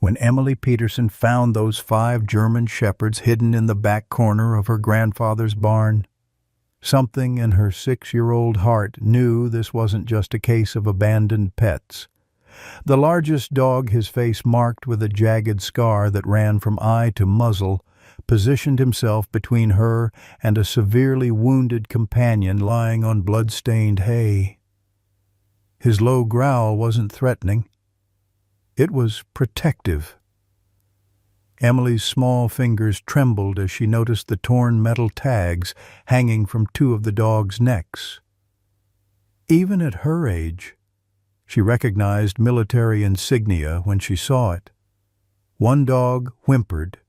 When Emily Peterson found those 5 German shepherds hidden in the back corner of her grandfather's barn, something in her 6-year-old heart knew this wasn't just a case of abandoned pets. The largest dog, his face marked with a jagged scar that ran from eye to muzzle, positioned himself between her and a severely wounded companion lying on blood-stained hay. His low growl wasn't threatening. It was protective. Emily's small fingers trembled as she noticed the torn metal tags hanging from 2 of the dogs' necks. Even at her age, she recognized military insignia when she saw it. One dog whimpered,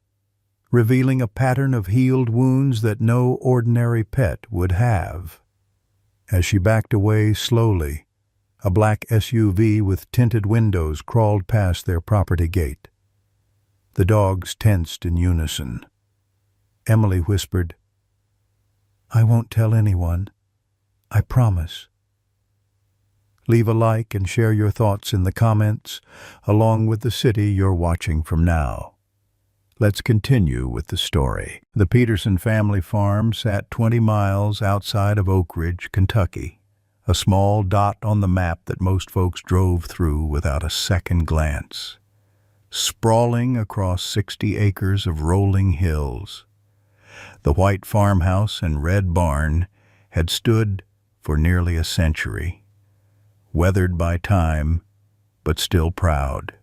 revealing a pattern of healed wounds that no ordinary pet would have. As she backed away slowly, a black SUV with tinted windows crawled past their property gate. The dogs tensed in unison. Emily whispered, "I won't tell anyone. I promise." Leave a like and share your thoughts in the comments, along with the city you're watching from now. Let's continue with the story. The Peterson family farm sat 20 miles outside of Oak Ridge, Kentucky, a small dot on the map that most folks drove through without a second glance. Sprawling across 60 acres of rolling hills, the white farmhouse and red barn had stood for nearly a century, weathered by time, but still proud.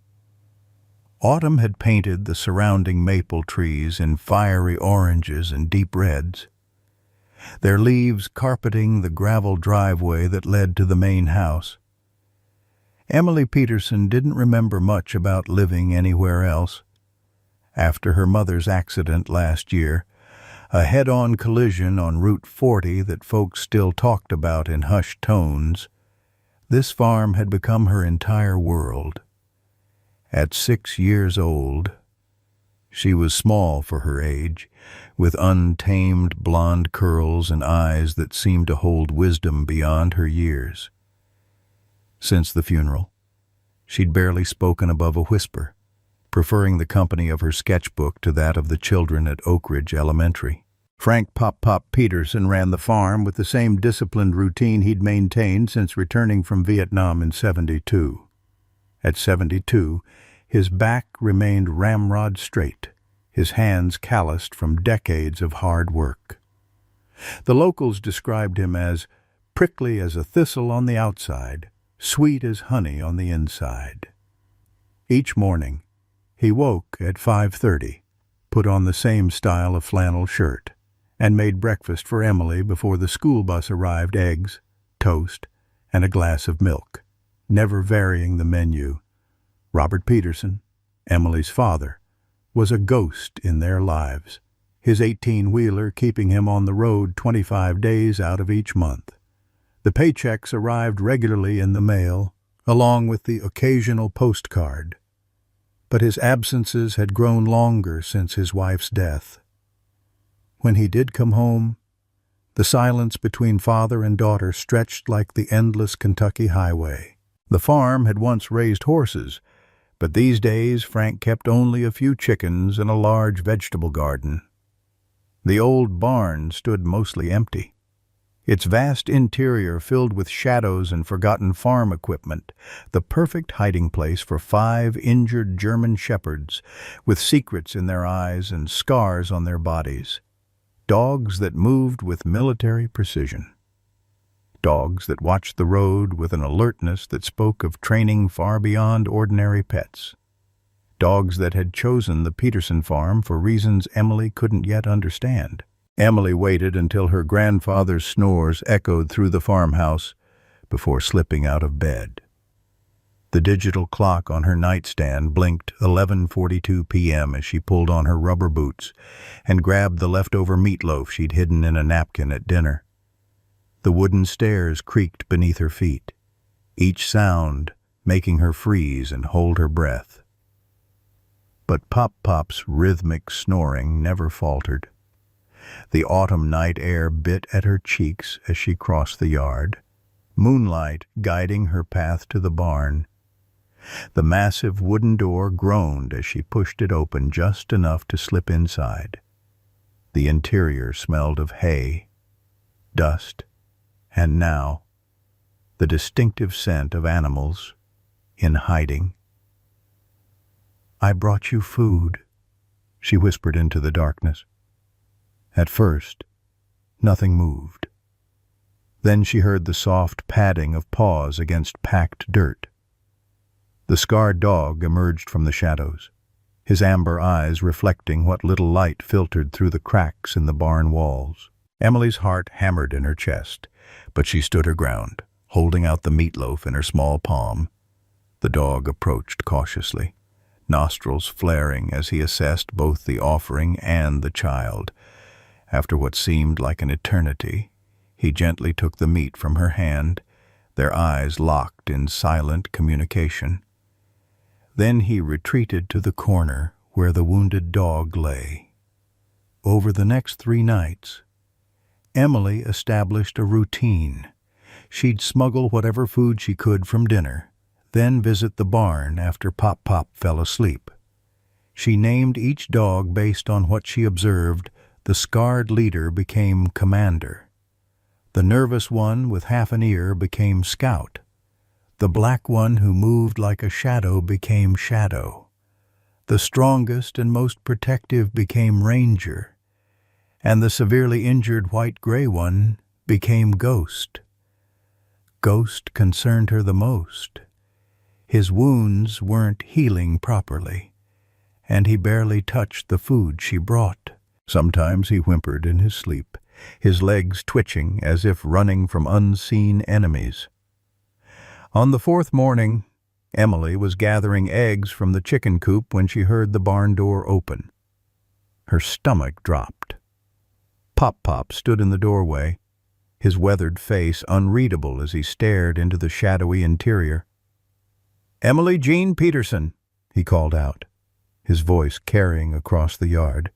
Autumn had painted the surrounding maple trees in fiery oranges and deep reds, their leaves carpeting the gravel driveway that led to the main house. Emily Peterson didn't remember much about living anywhere else. After her mother's accident last year, a head-on collision on Route 40 that folks still talked about in hushed tones, this farm had become her entire world. At 6 years old, she was small for her age, with untamed blonde curls and eyes that seemed to hold wisdom beyond her years. Since the funeral, she'd barely spoken above a whisper, preferring the company of her sketchbook to that of the children at Oak Ridge Elementary. Frank "Pop Pop" Peterson ran the farm with the same disciplined routine he'd maintained since returning from Vietnam in '72. At 72, his back remained ramrod straight, his hands calloused from decades of hard work. The locals described him as prickly as a thistle on the outside, sweet as honey on the inside. Each morning, he woke at 5:30, put on the same style of flannel shirt, and made breakfast for Emily before the school bus arrived: eggs, toast, and a glass of milk, never varying the menu. Robert Peterson, Emily's father, was a ghost in their lives, his 18-wheeler keeping him on the road 25 days out of each month. The paychecks arrived regularly in the mail, along with the occasional postcard. But his absences had grown longer since his wife's death. When he did come home, the silence between father and daughter stretched like the endless Kentucky highway. The farm had once raised horses, but these days Frank kept only a few chickens and a large vegetable garden. The old barn stood mostly empty, its vast interior filled with shadows and forgotten farm equipment, the perfect hiding place for 5 injured German shepherds with secrets in their eyes and scars on their bodies. Dogs that moved with military precision. Dogs that watched the road with an alertness that spoke of training far beyond ordinary pets. Dogs that had chosen the Peterson farm for reasons Emily couldn't yet understand. Emily waited until her grandfather's snores echoed through the farmhouse before slipping out of bed. The digital clock on her nightstand blinked 11:42 p.m. as she pulled on her rubber boots and grabbed the leftover meatloaf she'd hidden in a napkin at dinner. The wooden stairs creaked beneath her feet, each sound making her freeze and hold her breath. But Pop Pop's rhythmic snoring never faltered. The autumn night air bit at her cheeks as she crossed the yard, moonlight guiding her path to the barn. The massive wooden door groaned as she pushed it open just enough to slip inside. The interior smelled of hay, dust, and now the distinctive scent of animals in hiding. "I brought you food," she whispered into the darkness. At first, nothing moved. Then she heard the soft padding of paws against packed dirt. The scarred dog emerged from the shadows, his amber eyes reflecting what little light filtered through the cracks in the barn walls. Emily's heart hammered in her chest, but she stood her ground, holding out the meatloaf in her small palm. The dog approached cautiously, nostrils flaring as he assessed both the offering and the child. After what seemed like an eternity, he gently took the meat from her hand, their eyes locked in silent communication. Then he retreated to the corner where the wounded dog lay. Over the next 3 nights, Emily established a routine. She'd smuggle whatever food she could from dinner, then visit the barn after Pop-Pop fell asleep. She named each dog based on what she observed. The scarred leader became Commander. The nervous one with half an ear became Scout. The black one who moved like a shadow became Shadow. The strongest and most protective became Ranger. And the severely injured white-gray one became Ghost. Ghost concerned her the most. His wounds weren't healing properly, and he barely touched the food she brought. Sometimes he whimpered in his sleep, his legs twitching as if running from unseen enemies. On the 4th morning, Emily was gathering eggs from the chicken coop when she heard the barn door open. Her stomach dropped. Pop-Pop stood in the doorway, his weathered face unreadable as he stared into the shadowy interior. "Emily Jean Peterson," he called out, his voice carrying across the yard.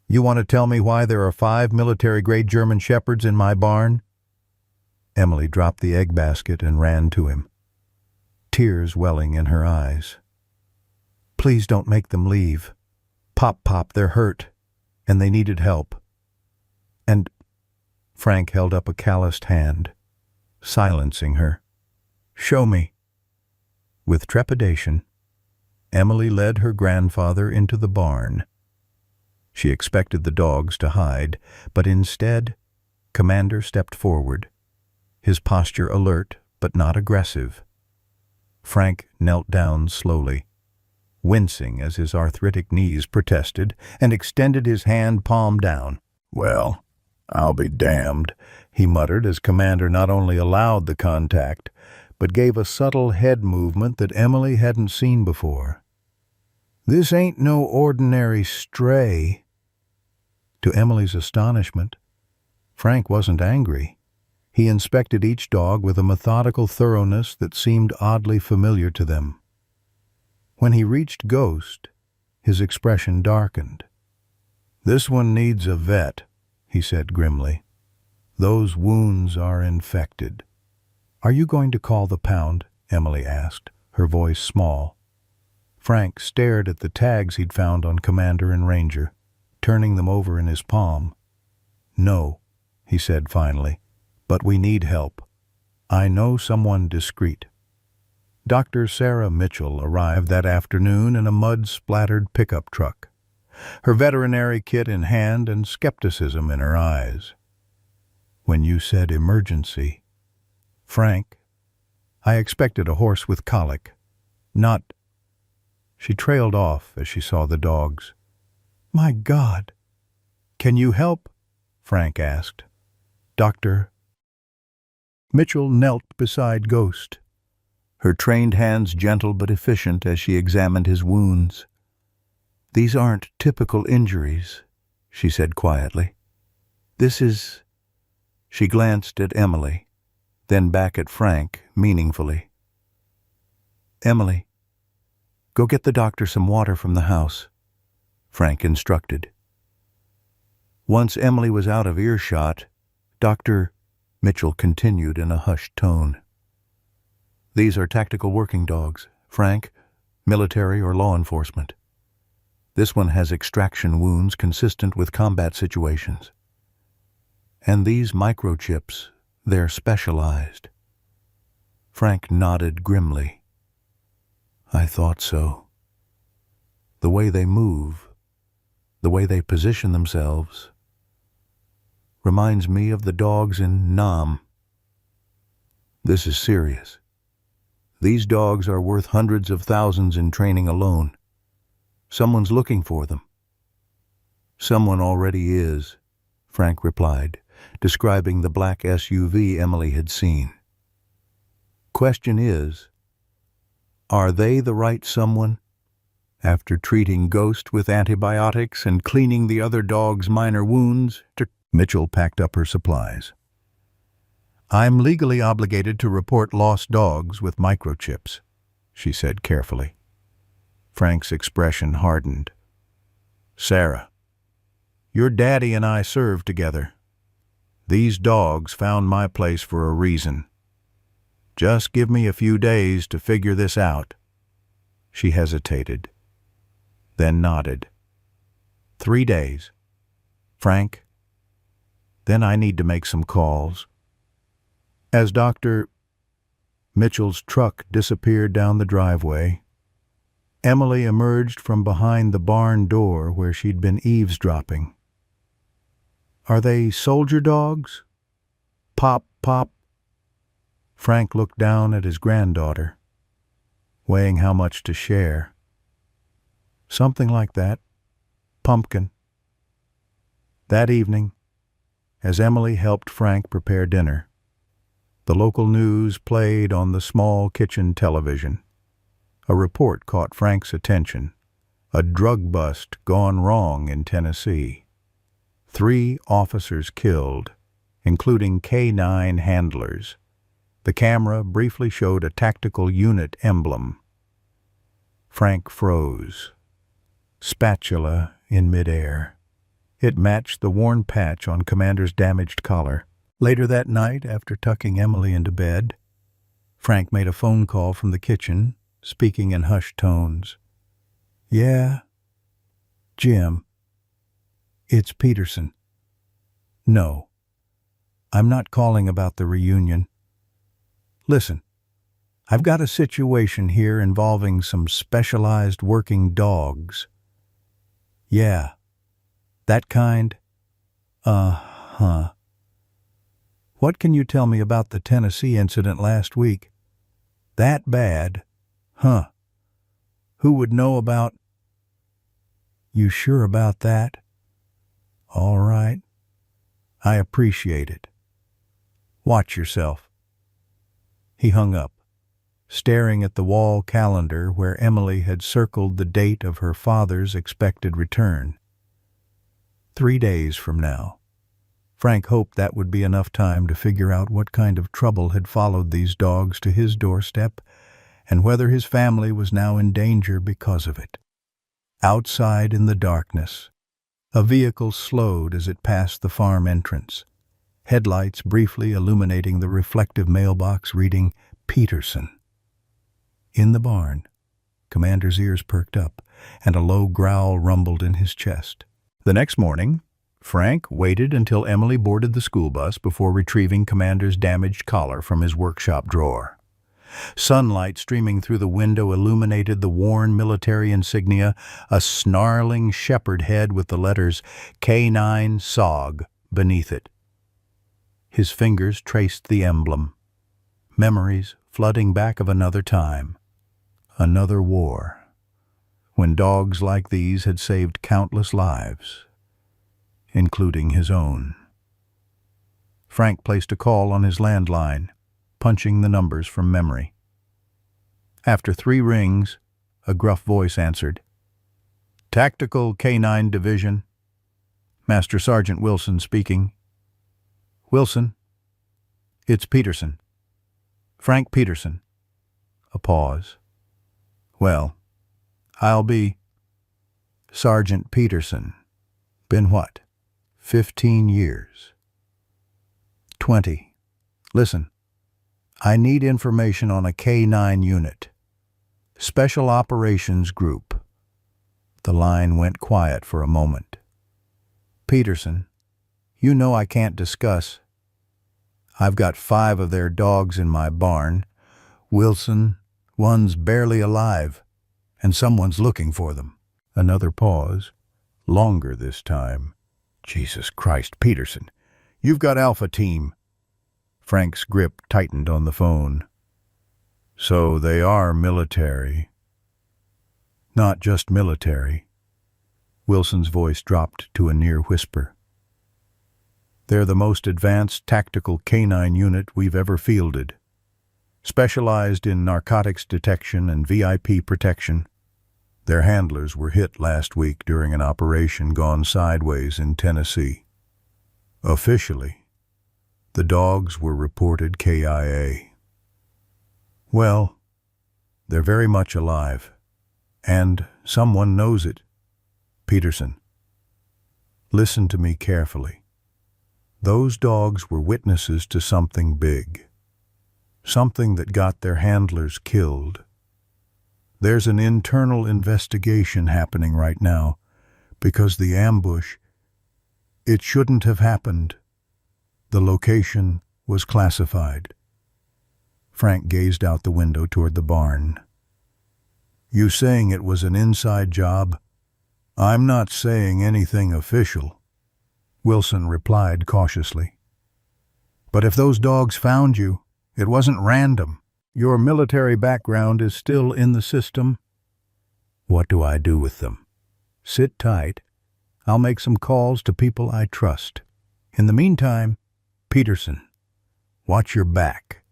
"You want to tell me why there are 5 military-grade German Shepherds in my barn?" Emily dropped the egg basket and ran to him, tears welling in her eyes. "Please don't make them leave. Pop-Pop, they're hurt, and they needed help." And Frank held up a calloused hand, silencing her. "Show me." With trepidation, Emily led her grandfather into the barn. She expected the dogs to hide, but instead, Commander stepped forward, his posture alert but not aggressive. Frank knelt down slowly, wincing as his arthritic knees protested, and extended his hand palm down. "Well, I'll be damned," he muttered as Commander not only allowed the contact, but gave a subtle head movement that Emily hadn't seen before. "This ain't no ordinary stray." To Emily's astonishment, Frank wasn't angry. He inspected each dog with a methodical thoroughness that seemed oddly familiar to them. When he reached Ghost, his expression darkened. "This one needs a vet," he said grimly. "Those wounds are infected." "Are you going to call the pound?" Emily asked, her voice small. Frank stared at the tags he'd found on Commander and Ranger, turning them over in his palm. "No," he said finally, "but we need help. I know someone discreet." Dr. Sarah Mitchell arrived that afternoon in a mud-splattered pickup truck, her veterinary kit in hand and skepticism in her eyes. "When you said emergency, Frank, I expected a horse with colic, not—" She trailed off as she saw the dogs. "My God! Can you help?" Frank asked. "Doctor?" Mitchell knelt beside Ghost, her trained hands gentle but efficient as she examined his wounds. "These aren't typical injuries," she said quietly. "This is—" She glanced at Emily, then back at Frank meaningfully. "Emily, go get the doctor some water from the house," Frank instructed. Once Emily was out of earshot, Dr. Mitchell continued in a hushed tone. "These are tactical working dogs, Frank, military or law enforcement. This one has extraction wounds consistent with combat situations. And these microchips, they're specialized. Frank nodded grimly. I thought so. The way they move, the way they position themselves, reminds me of the dogs in Nam. This is serious. These dogs are worth hundreds of thousands in training alone. Someone's looking for them. Someone already is, Frank replied, describing the black SUV Emily had seen. Question is, are they the right someone? After treating Ghost with antibiotics and cleaning the other dog's minor wounds, Mitchell packed up her supplies. I'm legally obligated to report lost dogs with microchips, she said carefully. Frank's expression hardened. Sarah, your daddy and I served together. These dogs found my place for a reason. Just give me a few days to figure this out. She hesitated, then nodded. 3 days. Frank, then I need to make some calls. As Dr. Mitchell's truck disappeared down the driveway, Emily emerged from behind the barn door where she'd been eavesdropping. Are they soldier dogs? Pop, pop. Frank looked down at his granddaughter, weighing how much to share. Something like that. Pumpkin. That evening, as Emily helped Frank prepare dinner, the local news played on the small kitchen television. A report caught Frank's attention. A drug bust gone wrong in Tennessee. 3 officers killed, including K-9 handlers. The camera briefly showed a tactical unit emblem. Frank froze. Spatula in midair. It matched the worn patch on Commander's damaged collar. Later that night, after tucking Emily into bed, Frank made a phone call from the kitchen, speaking in hushed tones. Yeah, Jim. It's Peterson. No, I'm not calling about the reunion. Listen, I've got a situation here involving some specialized working dogs. Yeah, that kind? Uh-huh. What can you tell me about the Tennessee incident last week? That bad? Huh. Who would know about... You sure about that? All right. I appreciate it. Watch yourself. He hung up, staring at the wall calendar where Emily had circled the date of her father's expected return. 3 days from now. Frank hoped that would be enough time to figure out what kind of trouble had followed these dogs to his doorstep and whether his family was now in danger because of it. Outside in the darkness, a vehicle slowed as it passed the farm entrance, headlights briefly illuminating the reflective mailbox reading Peterson. In the barn, Commander's ears perked up, and a low growl rumbled in his chest. The next morning, Frank waited until Emily boarded the school bus before retrieving Commander's damaged collar from his workshop drawer. Sunlight streaming through the window illuminated the worn military insignia, a snarling shepherd head with the letters K-9 SOG beneath it. His fingers traced the emblem. Memories flooding back of another time. Another war. When dogs like these had saved countless lives, including his own. Frank placed a call on his landline, punching the numbers from memory. After 3 rings, a gruff voice answered. Tactical K-9 Division. Master Sergeant Wilson speaking. Wilson. It's Peterson. Frank Peterson. A pause. Well, I'll be... Sergeant Peterson. Been what? 15 years. 20. Listen, I need information on a K-9 unit. Special Operations Group. The line went quiet for a moment. Peterson, you know I can't discuss. I've got 5 of their dogs in my barn. Wilson, one's barely alive, and someone's looking for them. Another pause. Longer this time. Jesus Christ, Peterson. You've got Alpha Team. Frank's grip tightened on the phone. So they are military. Not just military. Wilson's voice dropped to a near whisper. They're the most advanced tactical canine unit we've ever fielded. Specialized in narcotics detection and VIP protection. Their handlers were hit last week during an operation gone sideways in Tennessee. Officially, the dogs were reported KIA. Well, they're very much alive, and someone knows it. Peterson, listen to me carefully. Those dogs were witnesses to something big, something that got their handlers killed. There's an internal investigation happening right now because the ambush, it shouldn't have happened. The location was classified. Frank gazed out the window toward the barn. You saying it was an inside job? I'm not saying anything official, Wilson replied cautiously. But if those dogs found you, it wasn't random. Your military background is still in the system. What do I do with them? Sit tight. I'll make some calls to people I trust. In the meantime, Peterson, watch your back.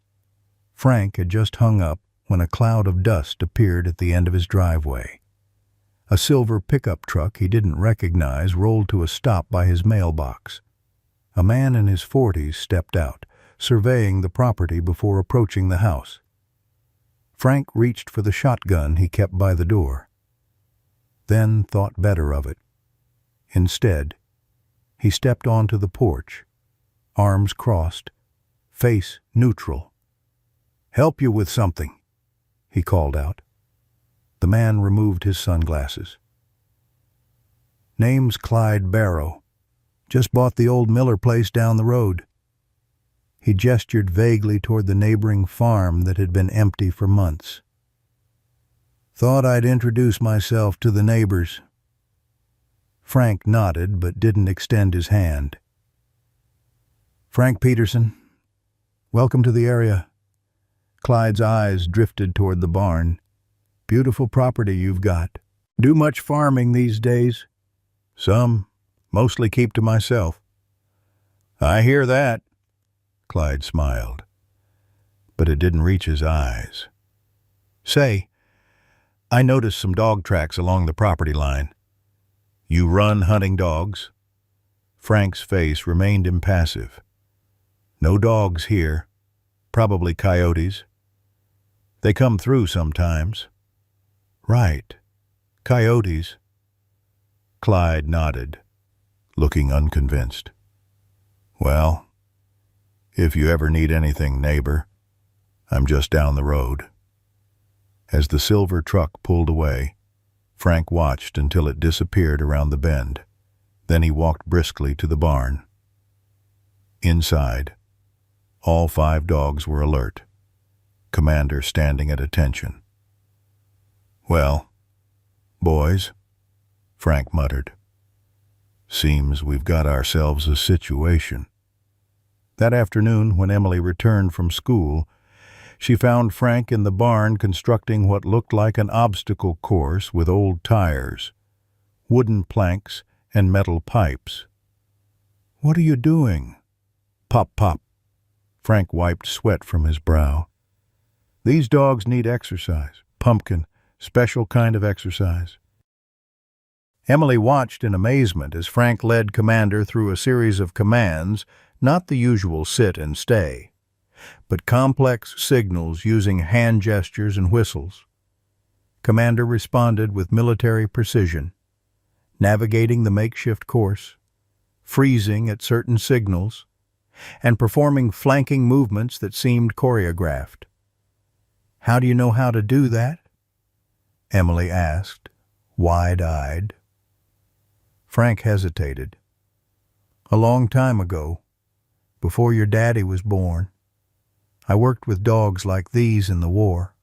Frank had just hung up when a cloud of dust appeared at the end of his driveway. A silver pickup truck he didn't recognize rolled to a stop by his mailbox. A man in his 40s stepped out, surveying the property before approaching the house. Frank reached for the shotgun he kept by the door, then thought better of it. Instead, he stepped onto the porch, arms crossed, face neutral. "Help you with something," he called out. The man removed his sunglasses. "Name's Clyde Barrow. Just bought the old Miller place down the road." He gestured vaguely toward the neighboring farm that had been empty for months. "Thought I'd introduce myself to the neighbors." Frank nodded but didn't extend his hand. "Frank Peterson, welcome to the area." Clyde's eyes drifted toward the barn. "Beautiful property you've got. Do much farming these days?" "Some. Mostly keep to myself." "I hear that." Clyde smiled, but it didn't reach his eyes. "Say, I noticed some dog tracks along the property line. You run hunting dogs?" Frank's face remained impassive. "No dogs here. Probably coyotes. They come through sometimes." "Right. Coyotes." Clyde nodded, looking unconvinced. "Well, if you ever need anything, neighbor, I'm just down the road." As the silver truck pulled away, Frank watched until it disappeared around the bend. Then he walked briskly to the barn. Inside, all 5 dogs were alert, Commander standing at attention. "Well, boys," Frank muttered, "seems we've got ourselves a situation." That afternoon, when Emily returned from school, she found Frank in the barn constructing what looked like an obstacle course with old tires, wooden planks, and metal pipes. "What are you doing?" "Pop, pop." Frank wiped sweat from his brow. "These dogs need exercise. Pumpkin, special kind of exercise." Emily watched in amazement as Frank led Commander through a series of commands, not the usual sit and stay, but complex signals using hand gestures and whistles. Commander responded with military precision, navigating the makeshift course, freezing at certain signals, and performing flanking movements that seemed choreographed. "How do you know how to do that?" Emily asked, wide-eyed. Frank hesitated. A long time ago, before your daddy was born, I worked with dogs like these in the war.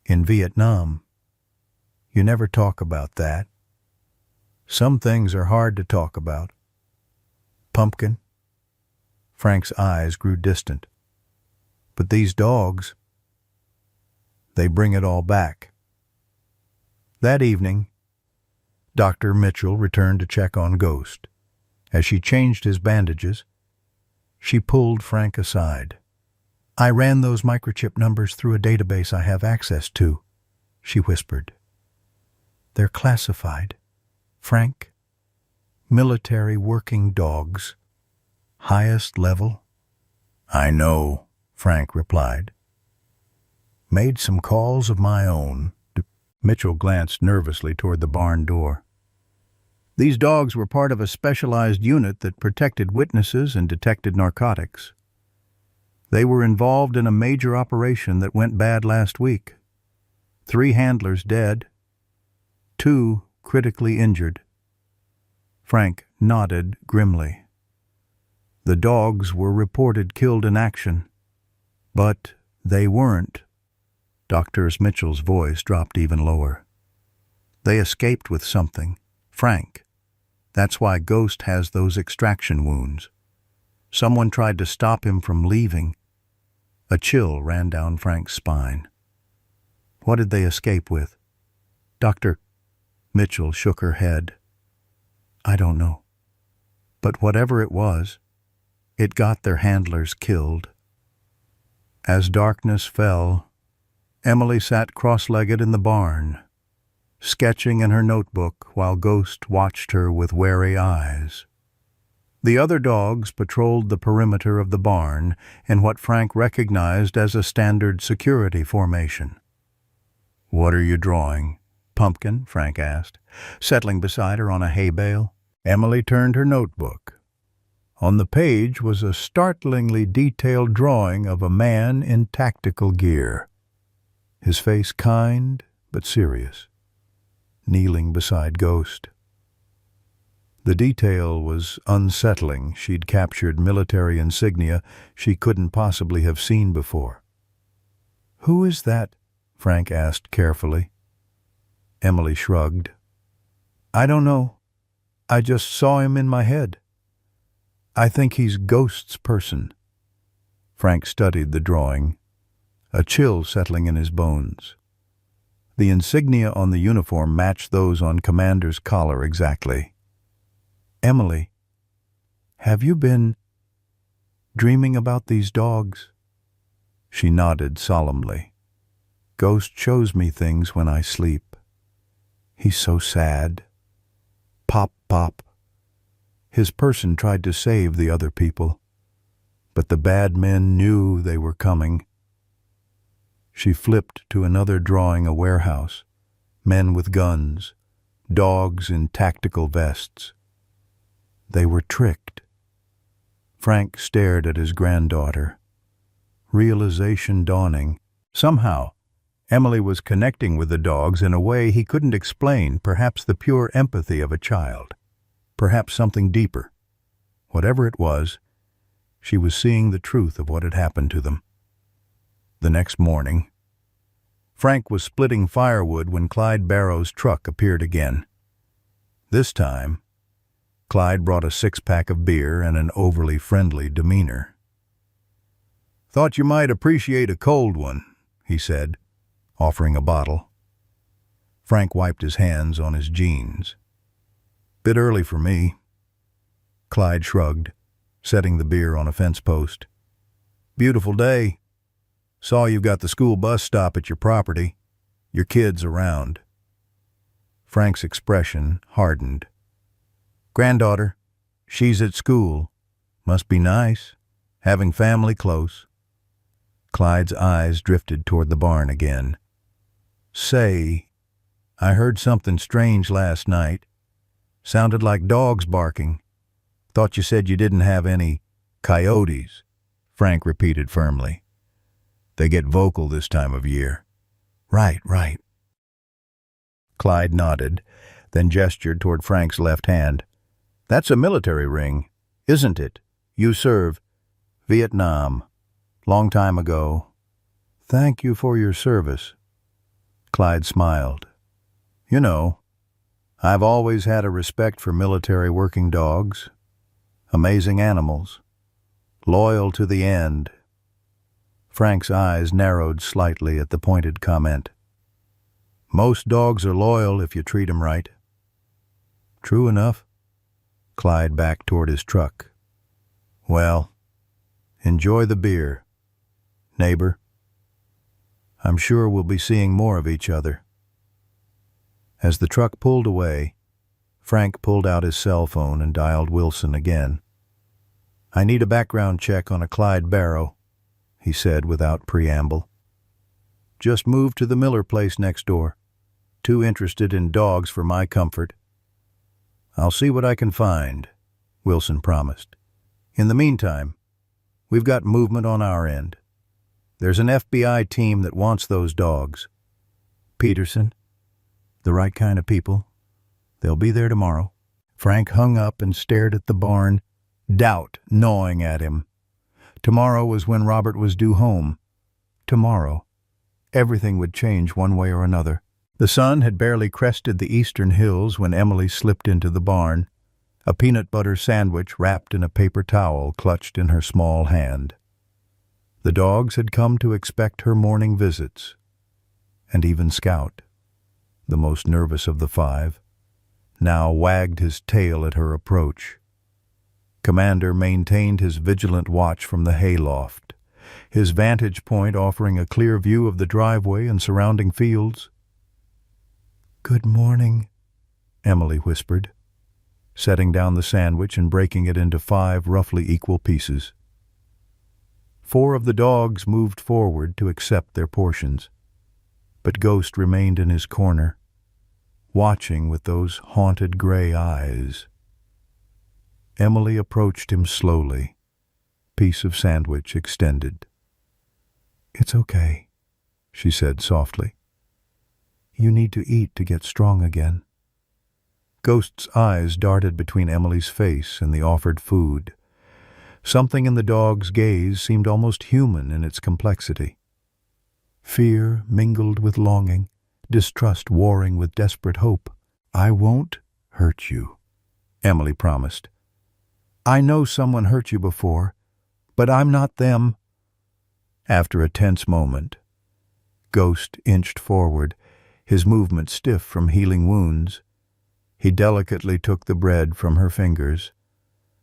In Vietnam. You never talk about that. Some things are hard to talk about. Pumpkin. Frank's eyes grew distant. But these dogs, they bring it all back. That evening, Dr. Mitchell returned to check on Ghost. As she changed his bandages, she pulled Frank aside. I ran those microchip numbers through a database I have access to, she whispered. They're classified. Frank, military working dogs. Highest level? I know, Frank replied. Made some calls of my own. Mitchell glanced nervously toward the barn door. These dogs were part of a specialized unit that protected witnesses and detected narcotics. They were involved in a major operation that went bad last week. 3 handlers dead, 2 critically injured. Frank nodded grimly. The dogs were reported killed in action, but they weren't. Dr. Mitchell's voice dropped even lower. They escaped with something. Frank. That's why Ghost has those extraction wounds. Someone tried to stop him from leaving. A chill ran down Frank's spine. What did they escape with? Dr. Mitchell shook her head. I don't know. But whatever it was, it got their handlers killed. As darkness fell, Emily sat cross-legged in the barn, sketching in her notebook while Ghost watched her with wary eyes. The other dogs patrolled the perimeter of the barn in what Frank recognized as a standard security formation. What are you drawing? Pumpkin, Frank asked, settling beside her on a hay bale. Emily turned her notebook. On the page was a startlingly detailed drawing of a man in tactical gear, his face kind but serious, kneeling beside Ghost. The detail was unsettling. She'd captured military insignia she couldn't possibly have seen before. Who is that? Frank asked carefully. Emily shrugged. I don't know. I just saw him in my head. I think he's Ghost's person. Frank studied the drawing, a chill settling in his bones. The insignia on the uniform matched those on Commander's collar exactly. Emily, have you been dreaming about these dogs? She nodded solemnly. Ghost shows me things when I sleep. He's so sad. Pop, pop. His person tried to save the other people, but the bad men knew they were coming. She flipped to another drawing, a warehouse, men with guns, dogs in tactical vests. They were tricked. Frank stared at his granddaughter, realization dawning. Somehow, Emily was connecting with the dogs in a way he couldn't explain, perhaps the pure empathy of a child, perhaps something deeper. Whatever it was, she was seeing the truth of what had happened to them. The next morning, Frank was splitting firewood when Clyde Barrow's truck appeared again. This time, Clyde brought a 6-pack of beer and an overly friendly demeanor. "Thought you might appreciate a cold one," he said, offering a bottle. Frank wiped his hands on his jeans. "Bit early for me." Clyde shrugged, setting the beer on a fence post. "Beautiful day. Saw you've got the school bus stop at your property. Your kid's around." Frank's expression hardened. "Granddaughter, she's at school. Must be nice, having family close." Clyde's eyes drifted toward the barn again. "Say, I heard something strange last night. Sounded like dogs barking. Thought you said you didn't have any coyotes," Frank repeated firmly. "They get vocal this time of year." Right. Clyde nodded, then gestured toward Frank's left hand. That's a military ring, isn't it? You serve Vietnam. Long time ago. Thank you for your service. Clyde smiled. You know, I've always had a respect for military working dogs. Amazing animals. Loyal to the end. Frank's eyes narrowed slightly at the pointed comment. Most dogs are loyal if you treat 'em right. True enough. Clyde backed toward his truck. Well, enjoy the beer, neighbor. I'm sure we'll be seeing more of each other. As the truck pulled away, Frank pulled out his cell phone and dialed Wilson again. I need a background check on a Clyde Barrow, he said without preamble. Just moved to the Miller place next door. Too interested in dogs for my comfort. I'll see what I can find, Wilson promised. In the meantime, we've got movement on our end. There's an FBI team that wants those dogs. Peterson, the right kind of people. They'll be there tomorrow. Frank hung up and stared at the barn, doubt gnawing at him. Tomorrow was when Robert was due home. Tomorrow. Everything would change one way or another. The sun had barely crested the eastern hills when Emily slipped into the barn, a peanut butter sandwich wrapped in a paper towel clutched in her small hand. The dogs had come to expect her morning visits, and even Scout, the most nervous of the five, now wagged his tail at her approach. Commander maintained his vigilant watch from the hayloft, his vantage point offering a clear view of the driveway and surrounding fields. "Good morning," Emily whispered, setting down the sandwich and breaking it into 5 roughly equal pieces. 4 of the dogs moved forward to accept their portions, but Ghost remained in his corner, watching with those haunted gray eyes. Emily approached him slowly, piece of sandwich extended. "It's okay," she said softly. "You need to eat to get strong again." Ghost's eyes darted between Emily's face and the offered food. Something in the dog's gaze seemed almost human in its complexity. Fear mingled with longing, distrust warring with desperate hope. "I won't hurt you," Emily promised. "I know someone hurt you before, but I'm not them." After a tense moment, Ghost inched forward, his movement stiff from healing wounds. He delicately took the bread from her fingers,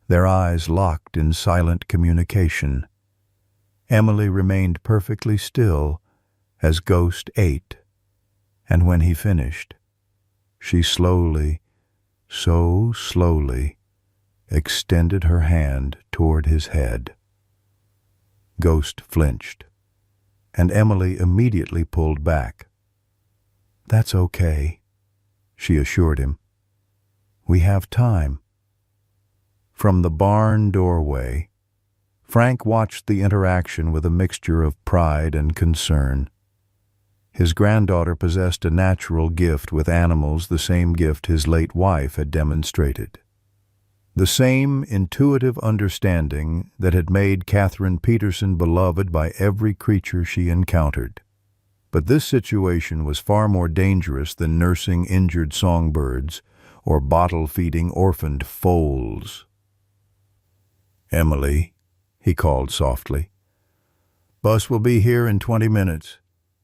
their eyes locked in silent communication. Emily remained perfectly still as Ghost ate, and when he finished, she slowly, so slowly, extended her hand toward his head. Ghost flinched, and Emily immediately pulled back. "That's okay," she assured him. "We have time." From the barn doorway, Frank watched the interaction with a mixture of pride and concern. His granddaughter possessed a natural gift with animals, the same gift his late wife had demonstrated. The same intuitive understanding that had made Catherine Peterson beloved by every creature she encountered. But this situation was far more dangerous than nursing injured songbirds or bottle-feeding orphaned foals. "Emily," he called softly. "Bus will be here in 20 minutes.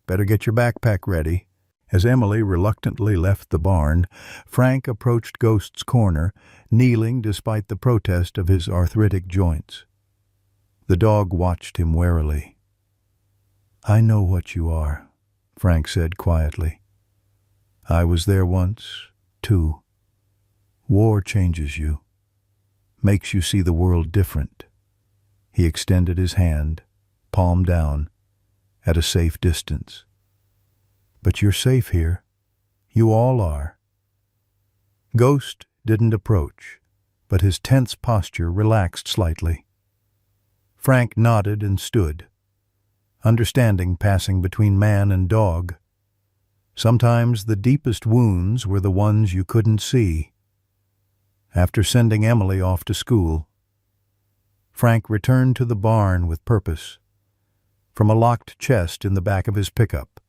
Better get your backpack ready." As Emily reluctantly left the barn, Frank approached Ghost's corner, kneeling despite the protest of his arthritic joints. The dog watched him warily. "I know what you are," Frank said quietly. "I was there once, too. War changes you, makes you see the world different." He extended his hand, palm down, at a safe distance. "But you're safe here. You all are." Ghost didn't approach, but his tense posture relaxed slightly. Frank nodded and stood, understanding passing between man and dog. Sometimes the deepest wounds were the ones you couldn't see. After sending Emily off to school, Frank returned to the barn with purpose. From a locked chest in the back of his pickup,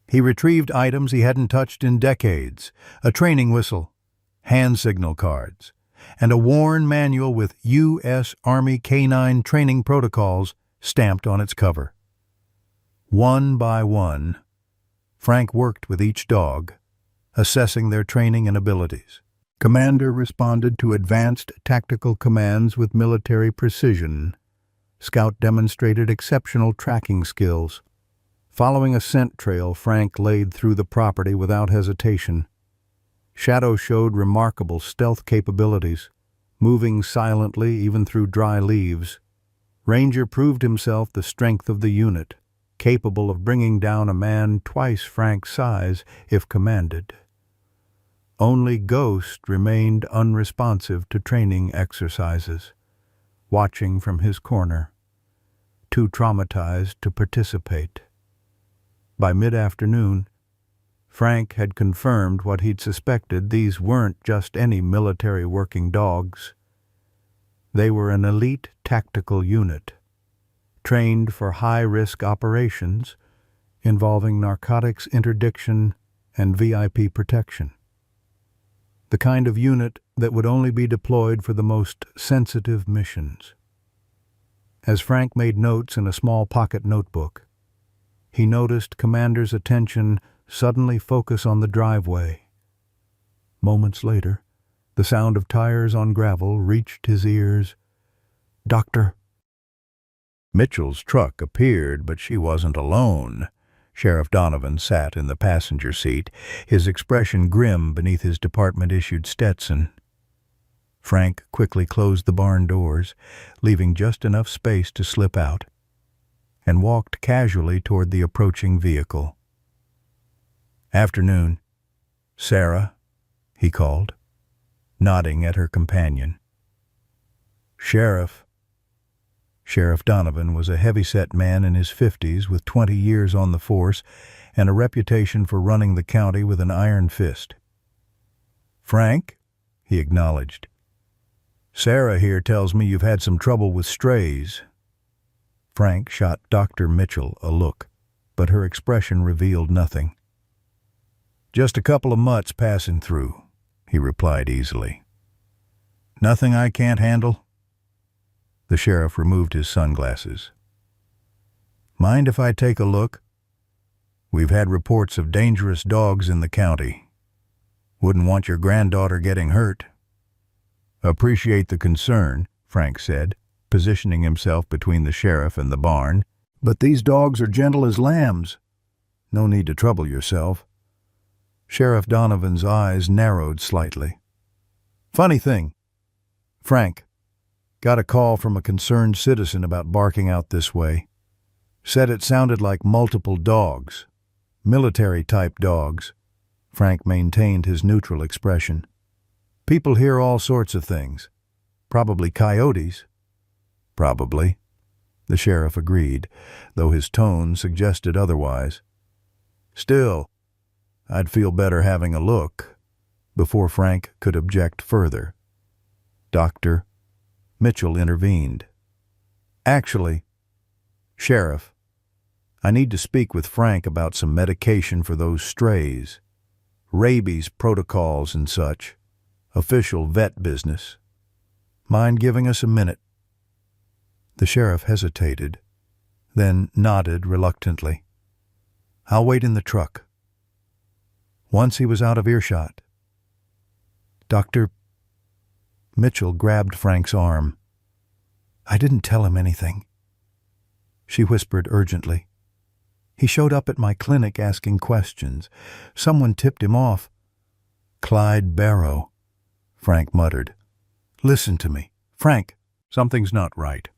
he retrieved items he hadn't touched in decades: a training whistle, hand signal cards, and a worn manual with U.S. Army Canine training protocols stamped on its cover. One by one, Frank worked with each dog, assessing their training and abilities. Commander responded to advanced tactical commands with military precision. Scout demonstrated exceptional tracking skills. Following a scent trail, Frank laid through the property without hesitation. Shadow showed remarkable stealth capabilities, moving silently even through dry leaves. Ranger proved himself the strength of the unit, capable of bringing down a man twice Frank's size if commanded. Only Ghost remained unresponsive to training exercises, watching from his corner, too traumatized to participate. By mid-afternoon, Frank had confirmed what he'd suspected. These weren't just any military working dogs. They were an elite tactical unit, trained for high-risk operations involving narcotics interdiction and VIP protection. The kind of unit that would only be deployed for the most sensitive missions. As Frank made notes in a small pocket notebook, he noticed Commander's attention suddenly focus on the driveway. Moments later, the sound of tires on gravel reached his ears. "Doctor." Mitchell's truck appeared, but she wasn't alone. Sheriff Donovan sat in the passenger seat, his expression grim beneath his department-issued Stetson. Frank quickly closed the barn doors, leaving just enough space to slip out, and walked casually toward the approaching vehicle. "Afternoon, Sarah," he called, nodding at her companion. "Sheriff." Sheriff Donovan was a heavy-set man in his 50s with 20 years on the force and a reputation for running the county with an iron fist. "Frank," he acknowledged. "Sarah here tells me you've had some trouble with strays." Frank shot Dr. Mitchell a look, but her expression revealed nothing. "Just a couple of mutts passing through," he replied easily. "Nothing I can't handle?" The sheriff removed his sunglasses. "Mind if I take a look? We've had reports of dangerous dogs in the county. Wouldn't want your granddaughter getting hurt." "Appreciate the concern," Frank said, positioning himself between the sheriff and the barn. "But these dogs are gentle as lambs. No need to trouble yourself." Sheriff Donovan's eyes narrowed slightly. "Funny thing, Frank, got a call from a concerned citizen about barking out this way. Said it sounded like multiple dogs, military-type dogs." Frank maintained his neutral expression. "People hear all sorts of things. Probably coyotes." "Probably," the sheriff agreed, though his tone suggested otherwise. "Still, I'd feel better having a look." Before Frank could object further, Dr. Mitchell intervened. "Actually, Sheriff, I need to speak with Frank about some medication for those strays. Rabies protocols and such. Official vet business. Mind giving us a minute?" The sheriff hesitated, then nodded reluctantly. "I'll wait in the truck." Once he was out of earshot, Dr. Mitchell grabbed Frank's arm. "I didn't tell him anything," she whispered urgently. "He showed up at my clinic asking questions. Someone tipped him off." "Clyde Barrow," Frank muttered. "Listen to me. Frank, something's not right."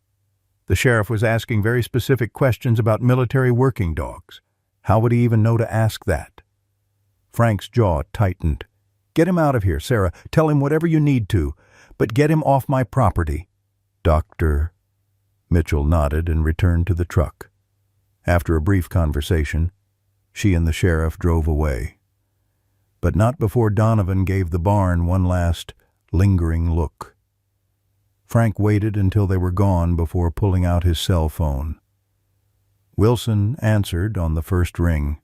The sheriff was asking very specific questions about military working dogs. How would he even know to ask that? Frank's jaw tightened. "Get him out of here, Sarah. Tell him whatever you need to, but get him off my property." Dr. Mitchell nodded and returned to the truck. After a brief conversation, She and the sheriff drove away, but not before Donovan gave the barn one last, lingering look. Frank waited until they were gone before pulling out his cell phone. Wilson answered on the first ring.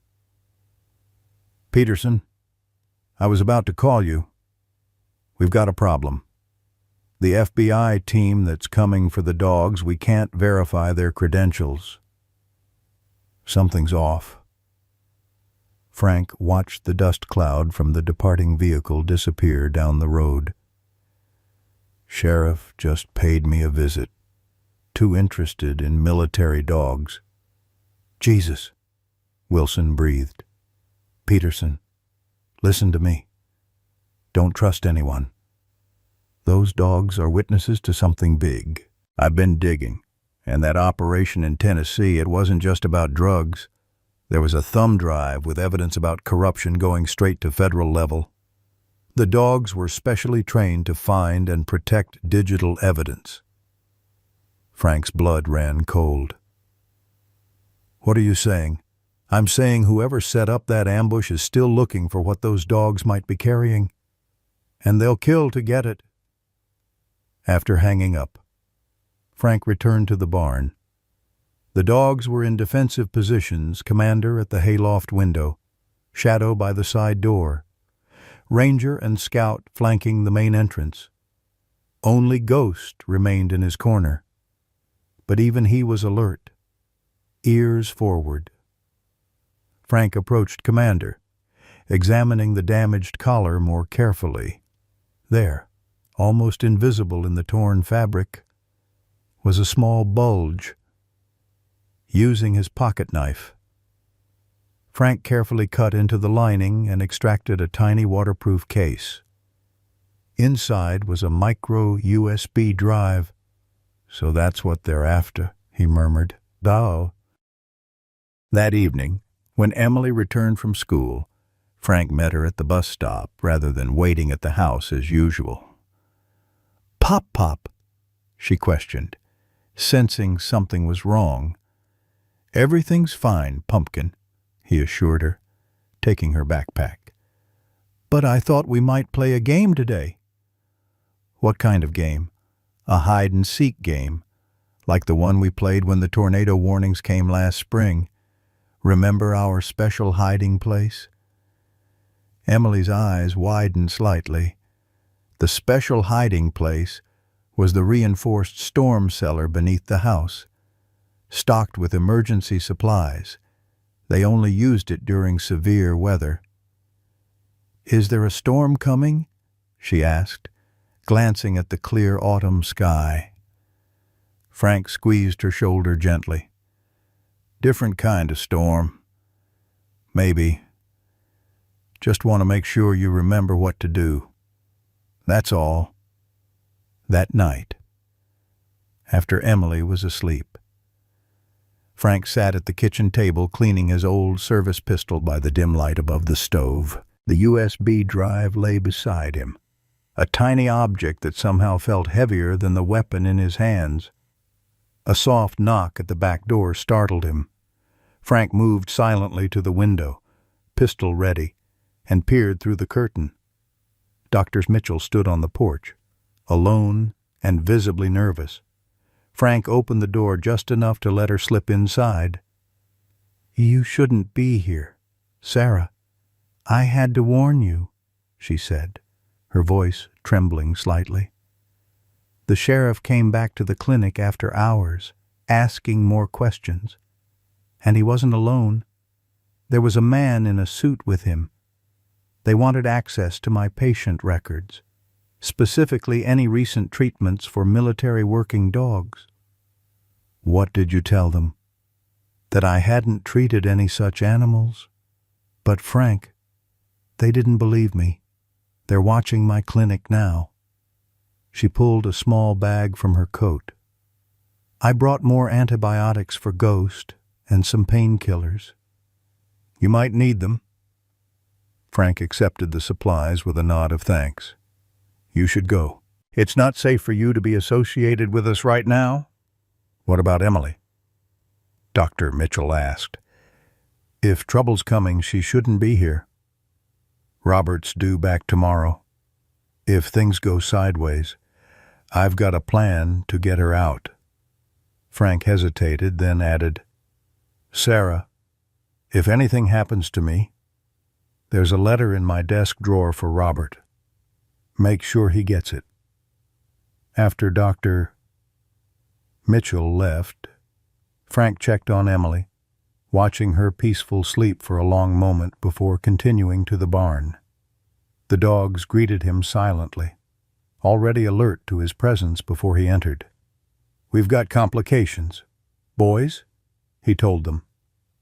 "Peterson, I was about to call you. We've got a problem. The FBI team that's coming for the dogs, we can't verify their credentials. Something's off." Frank watched the dust cloud from the departing vehicle disappear down the road. "Sheriff just paid me a visit. Too interested in military dogs." "Jesus," Wilson breathed. "Peterson, listen to me. Don't trust anyone. Those dogs are witnesses to something big. I've been digging, and that operation in Tennessee, it wasn't just about drugs. There was a thumb drive with evidence about corruption going straight to federal level. The dogs were specially trained to find and protect digital evidence." Frank's blood ran cold. "What are you saying?" "I'm saying whoever set up that ambush is still looking for what those dogs might be carrying, and they'll kill to get it." After hanging up, Frank returned to the barn. The dogs were in defensive positions, Commander at the hayloft window, Shadow by the side door, Ranger and Scout flanking the main entrance. Only Ghost remained in his corner, but even he was alert, ears forward. Frank approached Commander, examining the damaged collar more carefully. There, almost invisible in the torn fabric, was a small bulge. Using his pocket knife, Frank carefully cut into the lining and extracted a tiny waterproof case. Inside was a micro USB drive. "So that's what they're after," he murmured. "Thou." That evening, when Emily returned from school, Frank met her at the bus stop rather than waiting at the house as usual. "Pop," she questioned, sensing something was wrong. "Everything's fine, Pumpkin," he assured her, taking her backpack. "But I thought we might play a game today." "What kind of game?" "A hide-and-seek game, like the one we played when the tornado warnings came last spring. Remember our special hiding place?" Emily's eyes widened slightly. The special hiding place was the reinforced storm cellar beneath the house, stocked with emergency supplies. They only used it during severe weather. "Is there a storm coming?" she asked, glancing at the clear autumn sky. Frank squeezed her shoulder gently. "Different kind of storm. Maybe. Just want to make sure you remember what to do. That's all." That night, after Emily was asleep, Frank sat at the kitchen table cleaning his old service pistol by the dim light above the stove. The USB drive lay beside him, a tiny object that somehow felt heavier than the weapon in his hands. A soft knock at the back door startled him. Frank moved silently to the window, pistol ready, and peered through the curtain. Dr. Mitchell stood on the porch, alone and visibly nervous. Frank opened the door just enough to let her slip inside. "You shouldn't be here, Sarah. I had to warn you," she said, her voice trembling slightly. "The sheriff came back to the clinic after hours, asking more questions. And he wasn't alone. There was a man in a suit with him. They wanted access to my patient records, specifically any recent treatments for military working dogs." "What did you tell them?" "That I hadn't treated any such animals. But Frank, they didn't believe me. They're watching my clinic now." She pulled a small bag from her coat. "I brought more antibiotics for Ghost and some painkillers." "You might need them." Frank accepted the supplies with a nod of thanks. "You should go. It's not safe for you to be associated with us right now." "What about Emily?" Dr. Mitchell asked. If trouble's coming, she shouldn't be here. Robert's due back tomorrow. If things go sideways, I've got a plan to get her out. Frank hesitated, then added, Sarah, if anything happens to me, there's a letter in my desk drawer for Robert. Make sure he gets it. After Dr. Mitchell left, Frank checked on Emily, watching her peaceful sleep for a long moment before continuing to the barn. The dogs greeted him silently, already alert to his presence before he entered. We've got complications. Boys, he told them,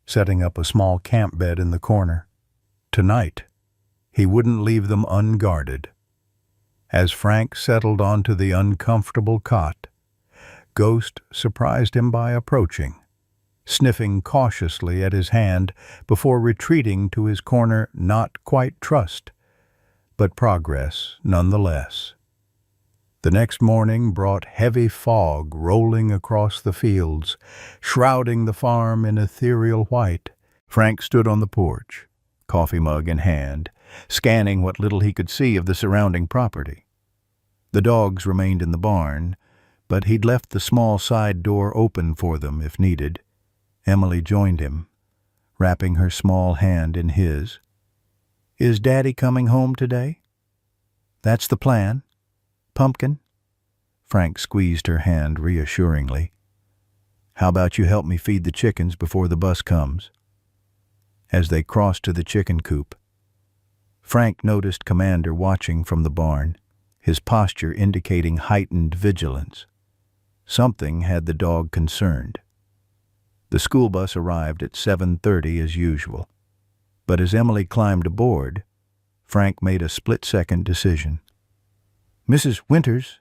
setting up a small camp bed in the corner. Tonight, he wouldn't leave them unguarded. As Frank settled onto the uncomfortable cot, Ghost surprised him by approaching, sniffing cautiously at his hand before retreating to his corner. Not quite trust, but progress nonetheless. The next morning brought heavy fog rolling across the fields, shrouding the farm in ethereal white. Frank stood on the porch, coffee mug in hand, scanning what little he could see of the surrounding property. The dogs remained in the barn, but he'd left the small side door open for them if needed. Emily joined him, wrapping her small hand in his. Is Daddy coming home today? That's the plan. Pumpkin? Frank squeezed her hand reassuringly. How about you help me feed the chickens before the bus comes? As they crossed to the chicken coop, Frank noticed Commander watching from the barn, his posture indicating heightened vigilance. Something had the dog concerned. The school bus arrived at 7:30 as usual, but as Emily climbed aboard, Frank made a split-second decision. Mrs. Winters,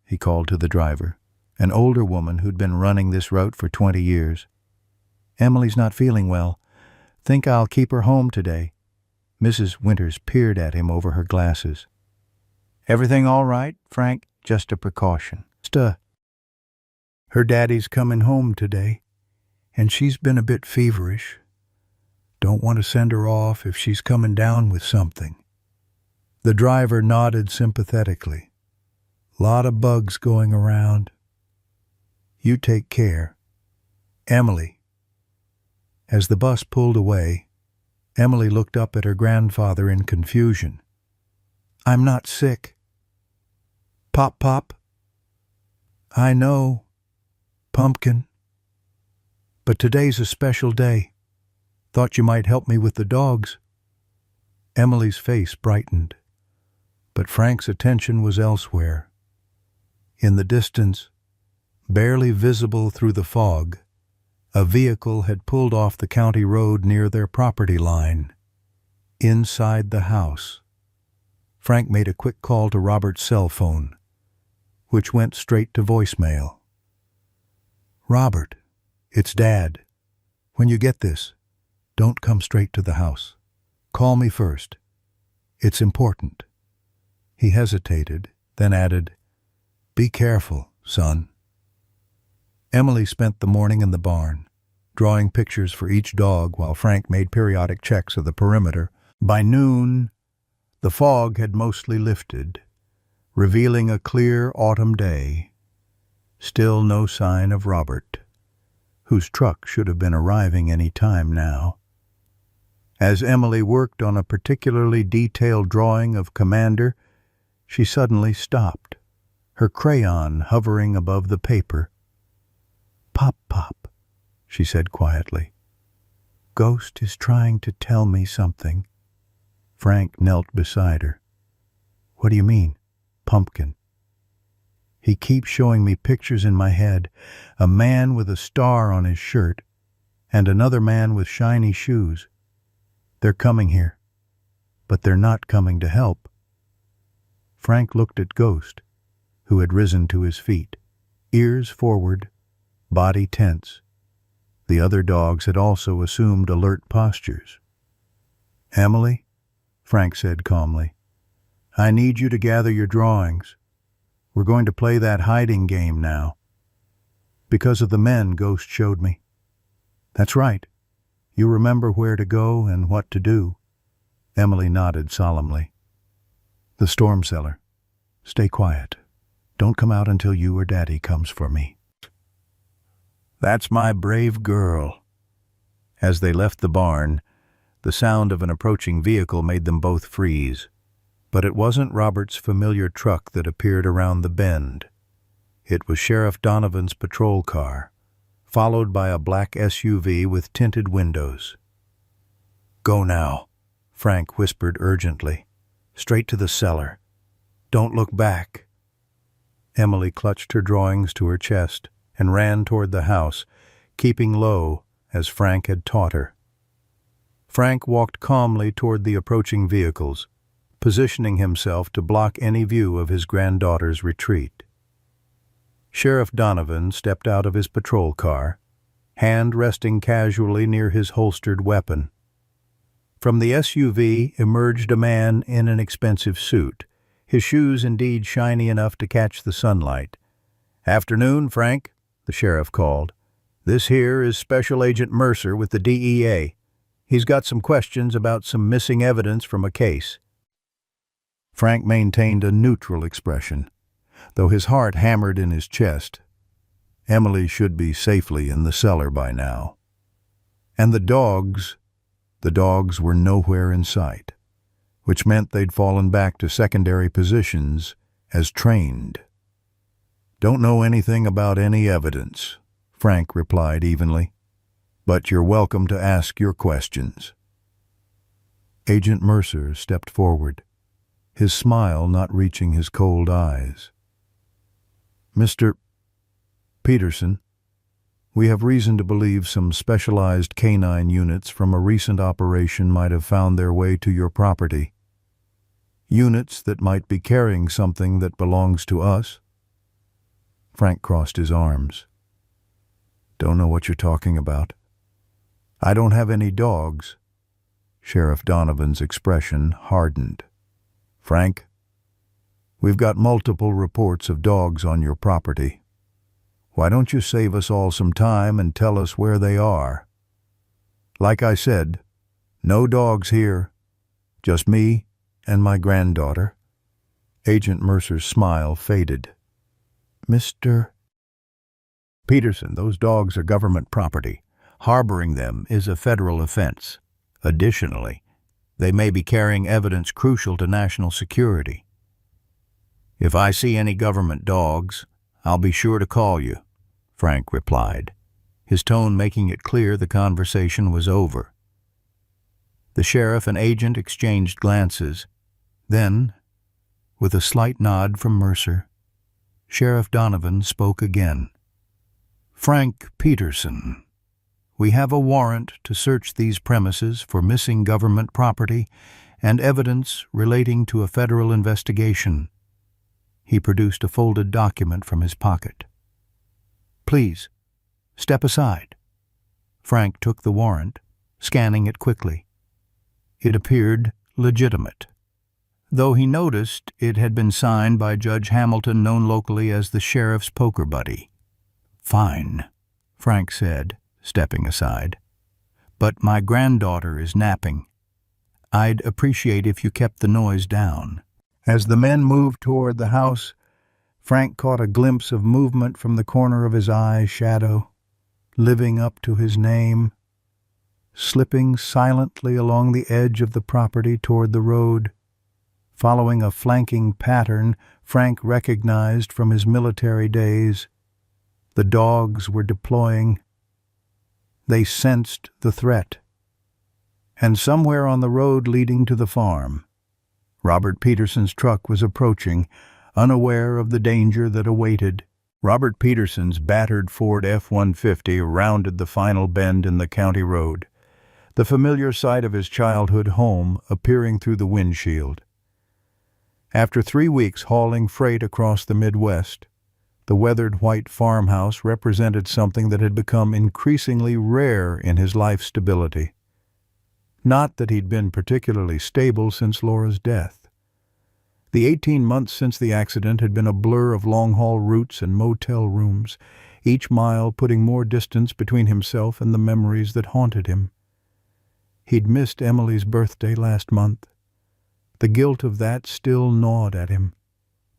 he called to the driver, an older woman who'd been running this route for 20 years. Emily's not feeling well. Think I'll keep her home today. Mrs. Winters peered at him over her glasses. Everything all right, Frank? Just a precaution. Her daddy's coming home today, and she's been a bit feverish. Don't want to send her off if she's coming down with something. The driver nodded sympathetically. Lot of bugs going around. You take care. Emily. As the bus pulled away, Emily looked up at her grandfather in confusion. I'm not sick. Pop. I know, Pumpkin. But today's a special day. Thought you might help me with the dogs. Emily's face brightened, but Frank's attention was elsewhere. In the distance, barely visible through the fog, a vehicle had pulled off the county road near their property line. Inside the house, Frank made a quick call to Robert's cell phone, which went straight to voicemail. Robert, it's Dad. When you get this, don't come straight to the house. Call me first. It's important. He hesitated, then added, Be careful, son. Emily spent the morning in the barn, drawing pictures for each dog while Frank made periodic checks of the perimeter. By noon, the fog had mostly lifted, revealing a clear autumn day. Still no sign of Robert, whose truck should have been arriving any time now. As Emily worked on a particularly detailed drawing of Commander, she suddenly stopped, her crayon hovering above the paper. Pop, she said quietly. Ghost is trying to tell me something. Frank knelt beside her. What do you mean, Pumpkin? He keeps showing me pictures in my head, a man with a star on his shirt, and another man with shiny shoes. They're coming here, but they're not coming to help. Frank looked at Ghost, who had risen to his feet, ears forward, body tense. The other dogs had also assumed alert postures. Emily, Frank said calmly, I need you to gather your drawings. We're going to play that hiding game now. Because of the men Ghost showed me. That's right. You remember where to go and what to do?" Emily nodded solemnly. "The storm cellar. Stay quiet. Don't come out until you or Daddy comes for me." "That's my brave girl." As they left the barn, the sound of an approaching vehicle made them both freeze. But it wasn't Robert's familiar truck that appeared around the bend. It was Sheriff Donovan's patrol car, followed by a black SUV with tinted windows. "Go now," Frank whispered urgently. "Straight to the cellar. Don't look back." Emily clutched her drawings to her chest and ran toward the house, keeping low as Frank had taught her. Frank walked calmly toward the approaching vehicles, positioning himself to block any view of his granddaughter's retreat. Sheriff Donovan stepped out of his patrol car, hand resting casually near his holstered weapon. From the SUV emerged a man in an expensive suit, his shoes indeed shiny enough to catch the sunlight. "Afternoon, Frank," the sheriff called. "This here is Special Agent Mercer with the DEA. He's got some questions about some missing evidence from a case." Frank maintained a neutral expression, though his heart hammered in his chest. Emily should be safely in the cellar by now. And the dogs were nowhere in sight, which meant they'd fallen back to secondary positions as trained. "Don't know anything about any evidence," Frank replied evenly, "but you're welcome to ask your questions." Agent Mercer stepped forward, his smile not reaching his cold eyes. "Mr. Peterson, we have reason to believe some specialized canine units from a recent operation might have found their way to your property. Units that might be carrying something that belongs to us." Frank crossed his arms. "Don't know what you're talking about." "I don't have any dogs." Sheriff Donovan's expression hardened. "Frank, we've got multiple reports of dogs on your property. Why don't you save us all some time and tell us where they are? Like I said, no dogs here, just me and my granddaughter." Agent Mercer's smile faded. "Mr. Peterson, those dogs are government property. Harboring them is a federal offense. Additionally, they may be carrying evidence crucial to national security. If I see any government dogs, I'll be sure to call you," Frank replied, his tone making it clear the conversation was over. The sheriff and agent exchanged glances. Then, with a slight nod from Mercer, Sheriff Donovan spoke again. "Frank Peterson, we have a warrant to search these premises for missing government property and evidence relating to a federal investigation." He produced a folded document from his pocket. "Please, step aside." Frank took the warrant, scanning it quickly. It appeared legitimate, though he noticed it had been signed by Judge Hamilton, known locally as the sheriff's poker buddy. "Fine," Frank said, stepping aside. "But my granddaughter is napping. I'd appreciate if you kept the noise down." As the men moved toward the house, Frank caught a glimpse of movement from the corner of his eye's shadow, living up to his name, slipping silently along the edge of the property toward the road. Following a flanking pattern Frank recognized from his military days, the dogs were deploying. They sensed the threat. And somewhere on the road leading to the farm, Robert Peterson's truck was approaching, unaware of the danger that awaited. Robert Peterson's battered Ford F-150 rounded the final bend in the county road, the familiar sight of his childhood home appearing through the windshield. After 3 weeks hauling freight across the Midwest, the weathered white farmhouse represented something that had become increasingly rare in his life stability. Not that he'd been particularly stable since Laura's death. The 18 months since the accident had been a blur of long-haul routes and motel rooms, each mile putting more distance between himself and the memories that haunted him. He'd missed Emily's birthday last month. The guilt of that still gnawed at him.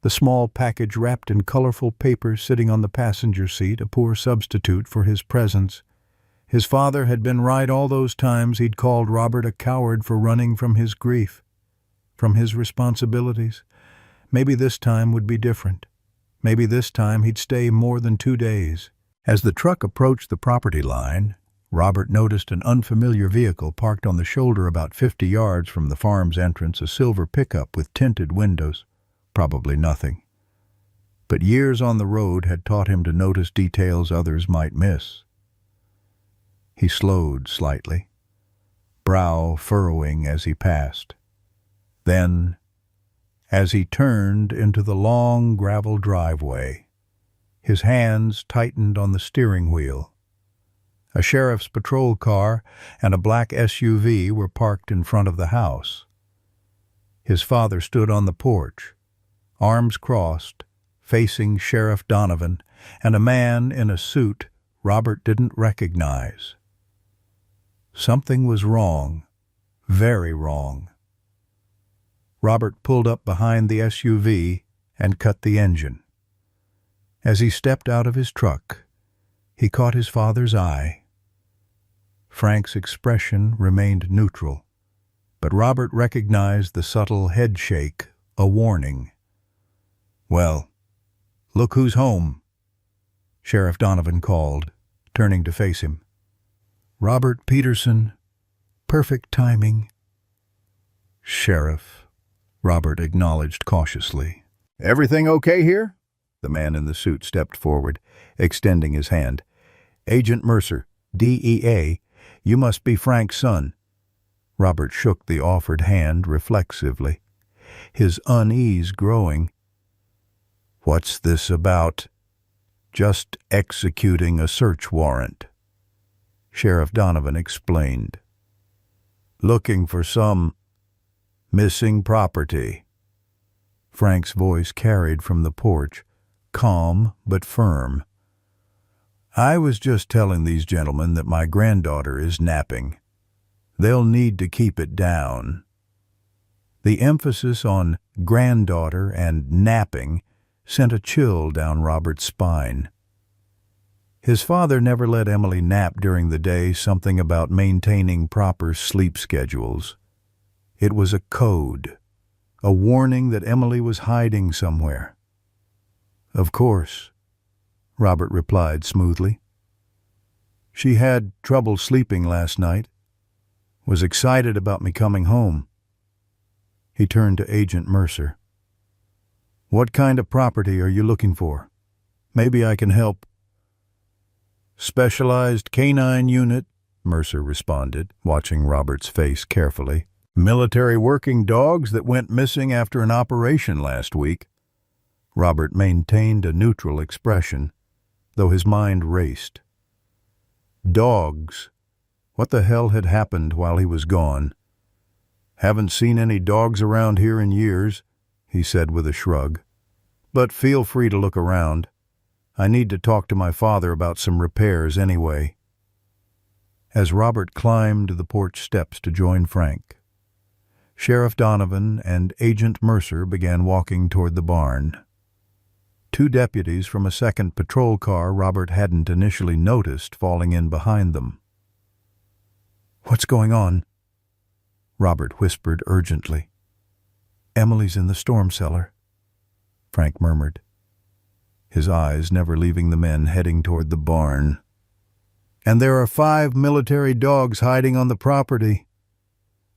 The small package wrapped in colorful paper sitting on the passenger seat, a poor substitute for his presence. His father had been right all those times he'd called Robert a coward for running from his grief, from his responsibilities. Maybe this time would be different. Maybe this time he'd stay more than 2 days. As the truck approached the property line, Robert noticed an unfamiliar vehicle parked on the shoulder about 50 yards from the farm's entrance, a silver pickup with tinted windows. Probably nothing. But years on the road had taught him to notice details others might miss. He slowed slightly, brow furrowing as he passed. Then, as he turned into the long gravel driveway, his hands tightened on the steering wheel. A sheriff's patrol car and a black SUV were parked in front of the house. His father stood on the porch, arms crossed, facing Sheriff Donovan and a man in a suit Robert didn't recognize. Something was wrong, very wrong. Robert pulled up behind the SUV and cut the engine. As he stepped out of his truck, he caught his father's eye. Frank's expression remained neutral, but Robert recognized the subtle head shake, a warning. "Well, look who's home," Sheriff Donovan called, turning to face him. "Robert Peterson. Perfect timing." "Sheriff," Robert acknowledged cautiously. "Everything okay here?" The man in the suit stepped forward, extending his hand. "Agent Mercer, DEA, you must be Frank's son." Robert shook the offered hand reflexively, his unease growing. "What's this about?" "Just executing a search warrant," Sheriff Donovan explained. "Looking for some missing property." Frank's voice carried from the porch, calm but firm. "I was just telling these gentlemen that my granddaughter is napping. They'll need to keep it down." The emphasis on granddaughter and napping sent a chill down Robert's spine. His father never let Emily nap during the day, something about maintaining proper sleep schedules. It was a code, a warning that Emily was hiding somewhere. "Of course," Robert replied smoothly. "She had trouble sleeping last night. Was excited about me coming home." He turned to Agent Mercer. "What kind of property are you looking for? Maybe I can help." "Specialized canine unit," Mercer responded, watching Robert's face carefully. "Military working dogs that went missing after an operation last week." Robert maintained a neutral expression, though his mind raced. Dogs. What the hell had happened while he was gone? "Haven't seen any dogs around here in years," he said with a shrug. "But feel free to look around. I need to talk to my father about some repairs anyway." As Robert climbed the porch steps to join Frank, Sheriff Donovan and Agent Mercer began walking toward the barn. 2 deputies from a second patrol car Robert hadn't initially noticed falling in behind them. "What's going on?" Robert whispered urgently. "Emily's in the storm cellar," Frank murmured, his eyes never leaving the men heading toward the barn. "And there are 5 military dogs hiding on the property.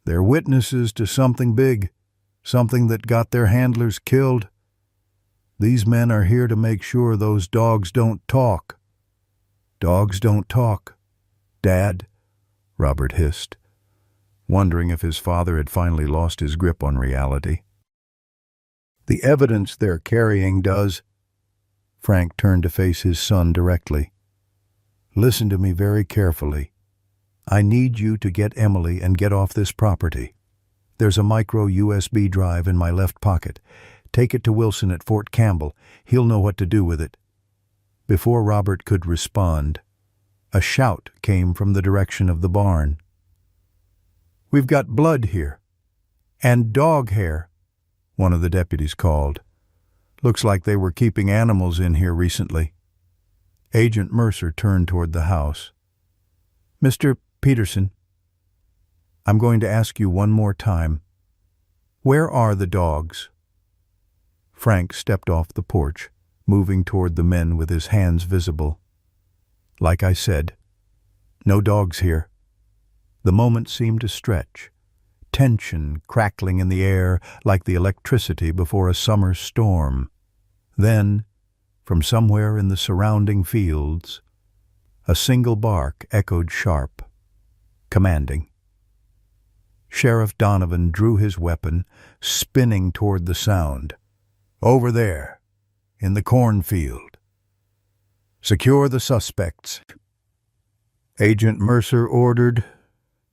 They're witnesses to something big, something that got their handlers killed. These men are here to make sure those dogs don't talk." "Dogs don't talk, Dad," Robert hissed, wondering if his father had finally lost his grip on reality. "The evidence they're carrying does." Frank turned to face his son directly. "Listen to me very carefully. I need you to get Emily and get off this property. There's a micro USB drive in my left pocket. Take it to Wilson at Fort Campbell. He'll know what to do with it." Before Robert could respond, a shout came from the direction of the barn. "We've got blood here. And dog hair," one of the deputies called. "Looks like they were keeping animals in here recently." Agent Mercer turned toward the house. "Mr. Peterson, I'm going to ask you one more time. Where are the dogs?" Frank stepped off the porch, moving toward the men with his hands visible. "Like I said, no dogs here." The moment seemed to stretch, tension crackling in the air like the electricity before a summer storm. Then, from somewhere in the surrounding fields, a single bark echoed sharp, commanding. Sheriff Donovan drew his weapon, spinning toward the sound. "Over there, in the cornfield. Secure the suspects," Agent Mercer ordered,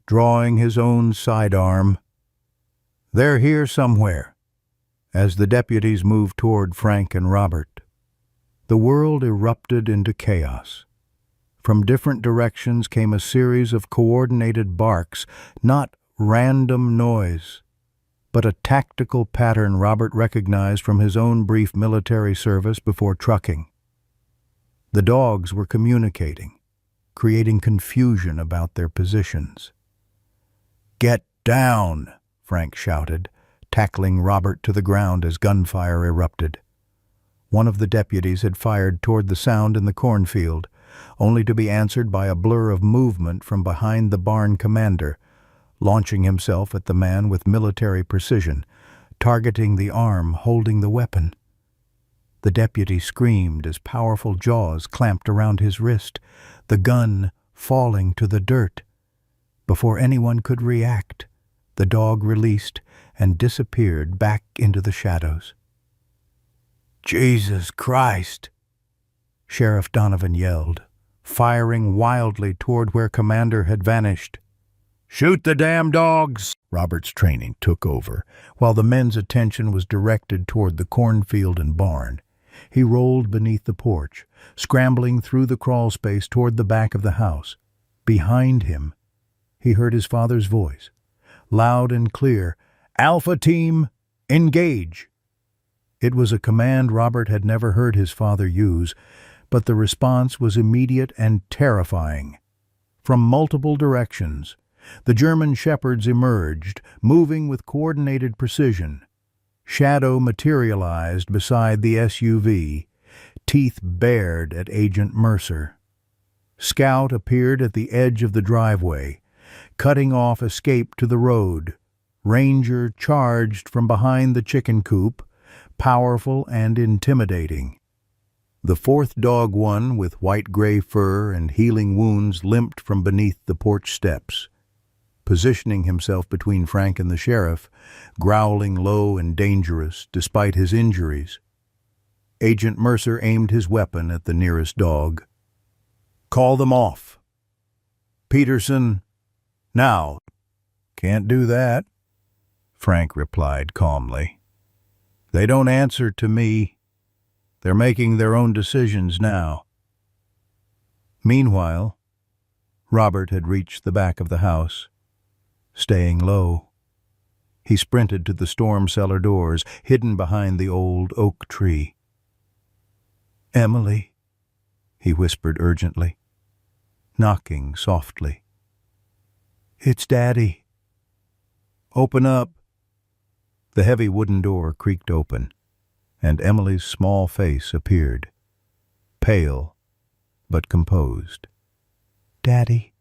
drawing his own sidearm. "They're here somewhere," as the deputies moved toward Frank and Robert. The world erupted into chaos. From different directions came a series of coordinated barks, not random noise, but a tactical pattern Robert recognized from his own brief military service before trucking. The dogs were communicating, creating confusion about their positions. "Get down!" Frank shouted, tackling Robert to the ground as gunfire erupted. One of the deputies had fired toward the sound in the cornfield, only to be answered by a blur of movement from behind the barn commander, launching himself at the man with military precision, targeting the arm holding the weapon. The deputy screamed as powerful jaws clamped around his wrist, the gun falling to the dirt. Before anyone could react, the dog released and disappeared back into the shadows. "Jesus Christ!" Sheriff Donovan yelled, firing wildly toward where Commander had vanished. "Shoot the damn dogs!" Robert's training took over, while the men's attention was directed toward the cornfield and barn. He rolled beneath the porch, scrambling through the crawl space toward the back of the house. Behind him, he heard his father's voice, loud and clear, "Alpha Team, engage!" It was a command Robert had never heard his father use, but the response was immediate and terrifying. From multiple directions, the German shepherds emerged, moving with coordinated precision. Shadow materialized beside the SUV, teeth bared at Agent Mercer. Scout appeared at the edge of the driveway, cutting off escape to the road. Ranger charged from behind the chicken coop, powerful and intimidating. The fourth dog, one with white-gray fur and healing wounds, limped from beneath the porch steps, positioning himself between Frank and the sheriff, growling low and dangerous despite his injuries. Agent Mercer aimed his weapon at the nearest dog. "Call them off. Peterson, now." "Can't do that," Frank replied calmly. "They don't answer to me. They're making their own decisions now." Meanwhile, Robert had reached the back of the house, staying low. He sprinted to the storm cellar doors, hidden behind the old oak tree. "Emily," he whispered urgently, knocking softly. "It's Daddy. Open up." The heavy wooden door creaked open, and Emily's small face appeared, pale but composed. "Daddy,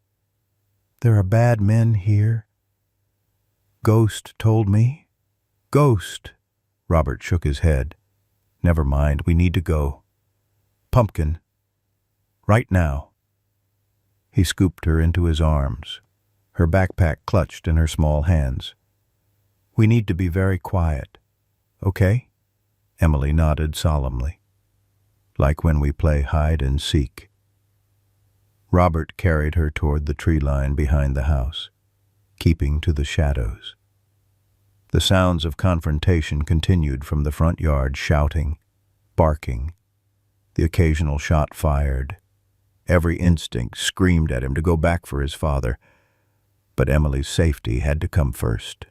there are bad men here. Ghost told me." "Ghost?" Robert shook his head. "Never mind, we need to go. Pumpkin, right now." He scooped her into his arms, her backpack clutched in her small hands. "We need to be very quiet, okay?" Emily nodded solemnly. "Like when we play hide and seek." Robert carried her toward the tree line behind the house, keeping to the shadows. The sounds of confrontation continued from the front yard, shouting, barking, the occasional shot fired. Every instinct screamed at him to go back for his father, but Emily's safety had to come first.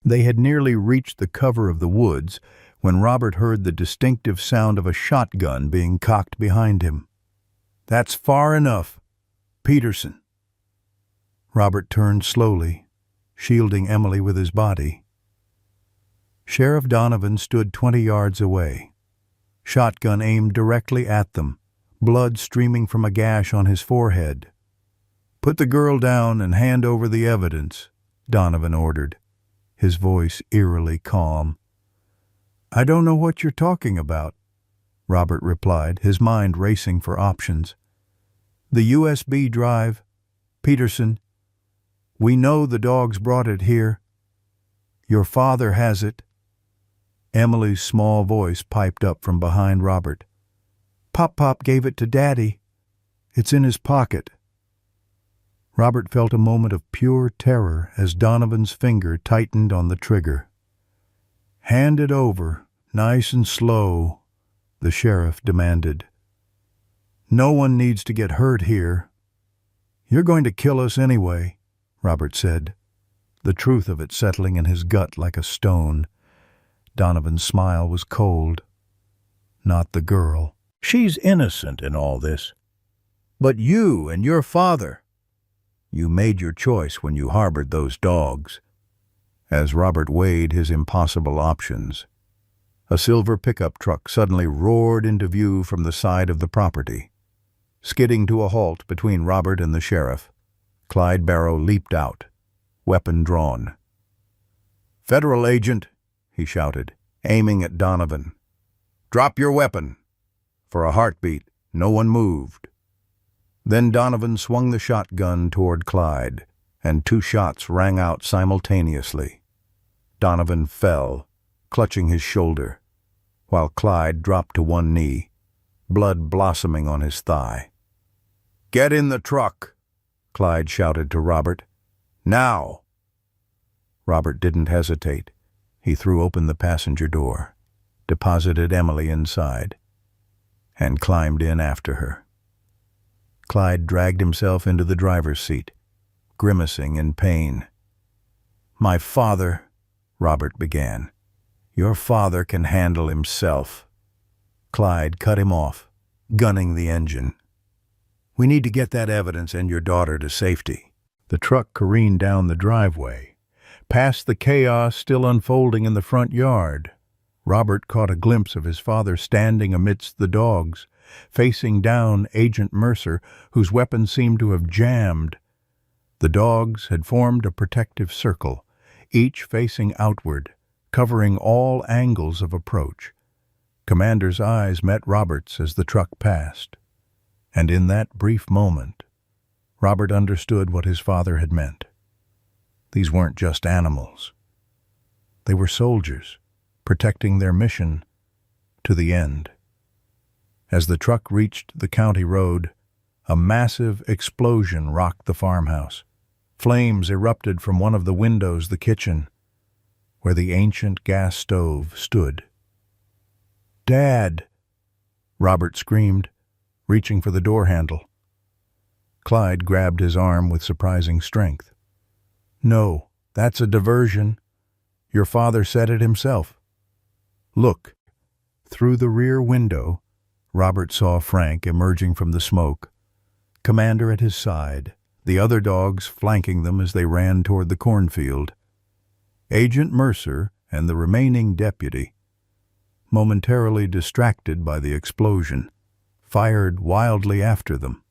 They had nearly reached the cover of the woods when Robert heard the distinctive sound of a shotgun being cocked behind him. "That's far enough. Peterson." Robert turned slowly, shielding Emily with his body. Sheriff Donovan stood 20 yards away, shotgun aimed directly at them, blood streaming from a gash on his forehead. "Put the girl down and hand over the evidence," Donovan ordered, his voice eerily calm. "I don't know what you're talking about," Robert replied, his mind racing for options. "The USB drive, Peterson. We know the dogs brought it here. Your father has it." Emily's small voice piped up from behind Robert. "Pop gave it to Daddy. It's in his pocket." Robert felt a moment of pure terror as Donovan's finger tightened on the trigger. "Hand it over, nice and slow," the sheriff demanded. "No one needs to get hurt here." "You're going to kill us anyway," Robert said, the truth of it settling in his gut like a stone. Donovan's smile was cold. "Not the girl. She's innocent in all this. But you and your father, you made your choice when you harbored those dogs." As Robert weighed his impossible options, a silver pickup truck suddenly roared into view from the side of the property. Skidding to a halt between Robert and the sheriff, Clyde Barrow leaped out, weapon drawn. "Federal agent," he shouted, aiming at Donovan. "Drop your weapon." For a heartbeat, no one moved. Then Donovan swung the shotgun toward Clyde, and 2 shots rang out simultaneously. Donovan fell, clutching his shoulder, while Clyde dropped to one knee, blood blossoming on his thigh. "Get in the truck," Clyde shouted to Robert. "Now!" Robert didn't hesitate. He threw open the passenger door, deposited Emily inside, and climbed in after her. Clyde dragged himself into the driver's seat, grimacing in pain. "My father," Robert began. "Your father can handle himself." Clyde cut him off, gunning the engine. "We need to get that evidence and your daughter to safety." The truck careened down the driveway, past the chaos still unfolding in the front yard. Robert caught a glimpse of his father standing amidst the dogs, facing down Agent Mercer, whose weapon seemed to have jammed. The dogs had formed a protective circle, each facing outward, covering all angles of approach. Commander's eyes met Robert's as the truck passed, and in that brief moment, Robert understood what his father had meant. These weren't just animals. They were soldiers, protecting their mission to the end. As the truck reached the county road, a massive explosion rocked the farmhouse. Flames erupted from one of the windows, the kitchen, where the ancient gas stove stood. "Dad!" Robert screamed, reaching for the door handle. Clyde grabbed his arm with surprising strength. "No, that's a diversion. Your father said it himself." "Look." Through the rear window, Robert saw Frank emerging from the smoke, Commander at his side, the other dogs flanking them as they ran toward the cornfield. Agent Mercer and the remaining deputy, momentarily distracted by the explosion, fired wildly after them.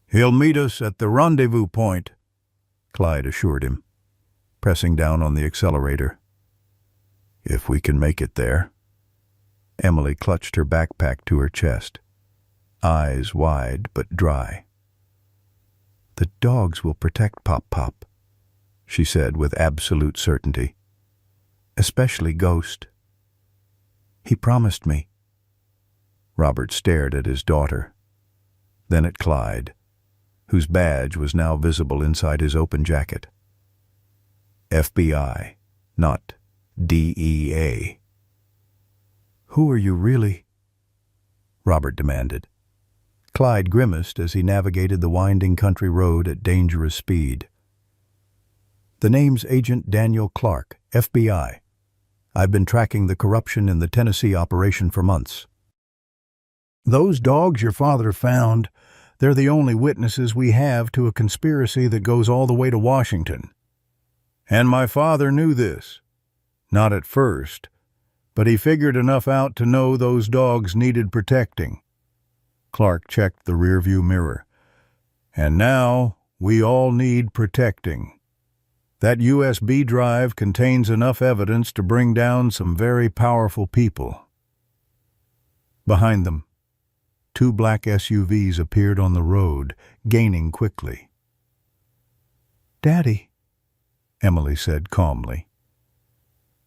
"He'll meet us at the rendezvous point," Clyde assured him, pressing down on the accelerator. "If we can make it there." Emily clutched her backpack to her chest, eyes wide but dry. "The dogs will protect Pop," she said with absolute certainty. "Especially Ghost. He promised me." Robert stared at his daughter, then at Clyde, whose badge was now visible inside his open jacket. FBI, not DEA. "Who are you really?" Robert demanded. Clyde grimaced as he navigated the winding country road at dangerous speed. "The name's Agent Daniel Clark, FBI. I've been tracking the corruption in the Tennessee operation for months." "Those dogs your father found, they're the only witnesses we have to a conspiracy that goes all the way to Washington. And my father knew this. Not at first, but he figured enough out to know those dogs needed protecting." Clark checked the rearview mirror. "And now we all need protecting. That USB drive contains enough evidence to bring down some very powerful people." Behind them, 2 black SUVs appeared on the road, gaining quickly. "Daddy," Emily said calmly,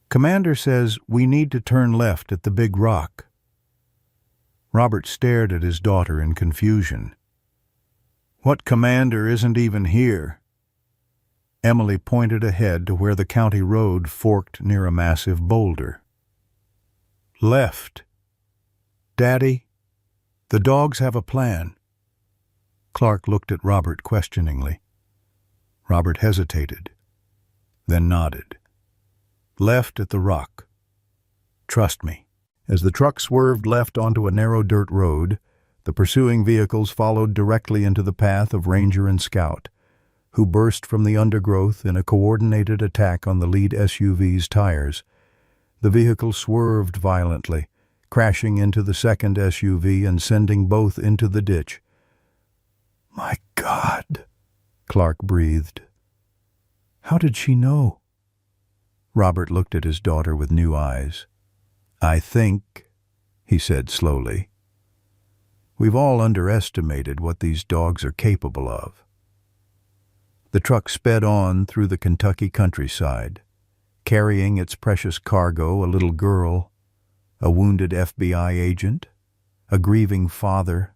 "Commander says we need to turn left at the big rock." Robert stared at his daughter in confusion. "What commander isn't even here?" Emily pointed ahead to where the county road forked near a massive boulder. "Left. Daddy, the dogs have a plan." Clark looked at Robert questioningly. Robert hesitated, then nodded. "Left at the rock. Trust me." As the truck swerved left onto a narrow dirt road, the pursuing vehicles followed directly into the path of Ranger and Scout, who burst from the undergrowth in a coordinated attack on the lead SUV's tires. The vehicle swerved violently, crashing into the second SUV and sending both into the ditch. "My God," Clark breathed. "How did she know?" Robert looked at his daughter with new eyes. "I think," he said slowly, "we've all underestimated what these dogs are capable of." The truck sped on through the Kentucky countryside, carrying its precious cargo, a little girl, a wounded FBI agent, a grieving father,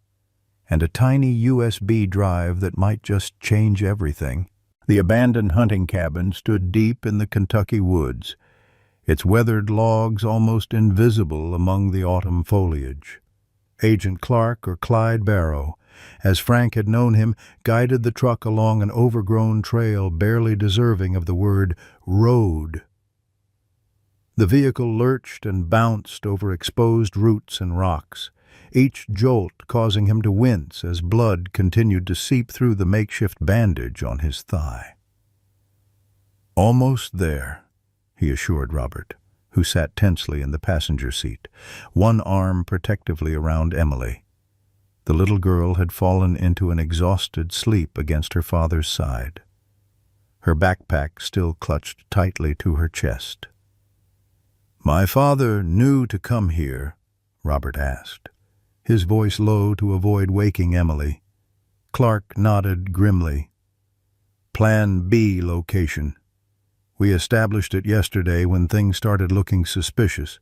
and a tiny USB drive that might just change everything. The abandoned hunting cabin stood deep in the Kentucky woods, its weathered logs almost invisible among the autumn foliage. Agent Clark, or Clyde Barrow, as Frank had known him, guided the truck along an overgrown trail barely deserving of the word road. The vehicle lurched and bounced over exposed roots and rocks, each jolt causing him to wince as blood continued to seep through the makeshift bandage on his thigh. "Almost there," he assured Robert, who sat tensely in the passenger seat, one arm protectively around Emily. The little girl had fallen into an exhausted sleep against her father's side, her backpack still clutched tightly to her chest. "My father knew to come here?" Robert asked, his voice low to avoid waking Emily. Clark nodded grimly. "Plan B location. We established it yesterday when things started looking suspicious.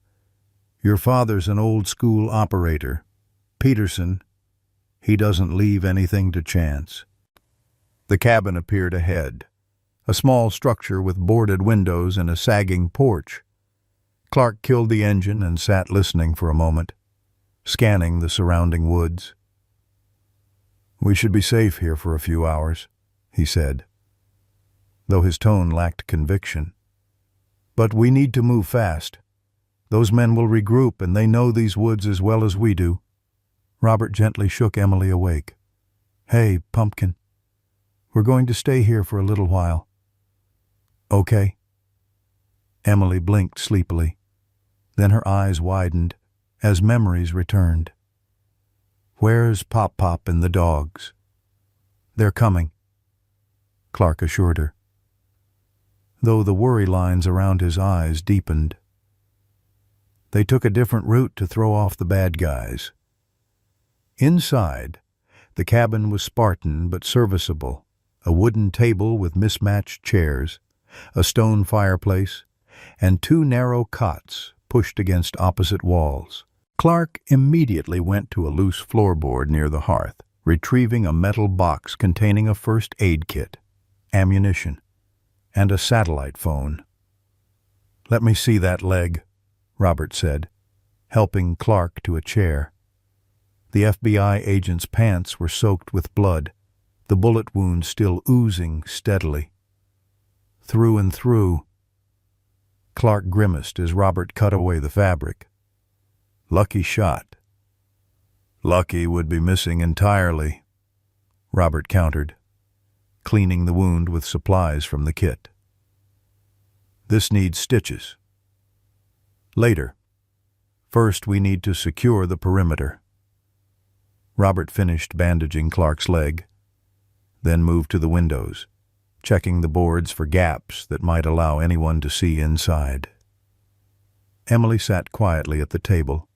Your father's an old-school operator. Peterson, he doesn't leave anything to chance." The cabin appeared ahead, a small structure with boarded windows and a sagging porch. Clark killed the engine and sat listening for a moment, scanning the surrounding woods. "We should be safe here for a few hours," he said, though his tone lacked conviction. "But we need to move fast. Those men will regroup, and they know these woods as well as we do." Robert gently shook Emily awake. "Hey, Pumpkin, we're going to stay here for a little while." "Okay." Emily blinked sleepily. Then her eyes widened as memories returned. "Where's Pop-Pop and the dogs?" "They're coming," Clark assured her, though the worry lines around his eyes deepened. "They took a different route to throw off the bad guys." Inside, the cabin was Spartan but serviceable, a wooden table with mismatched chairs, a stone fireplace, and 2 narrow cots pushed against opposite walls. Clark immediately went to a loose floorboard near the hearth, retrieving a metal box containing a first aid kit, ammunition, and a satellite phone. "Let me see that leg," Robert said, helping Clark to a chair. The FBI agent's pants were soaked with blood, the bullet wound still oozing steadily. Through and through. Clark grimaced as Robert cut away the fabric. Lucky shot. Lucky would be missing entirely, Robert countered, cleaning the wound with supplies from the kit. This needs stitches. Later. First, we need to secure the perimeter. Robert finished bandaging Clark's leg, then moved to the windows, checking the boards for gaps that might allow anyone to see inside. Emily sat quietly at the table,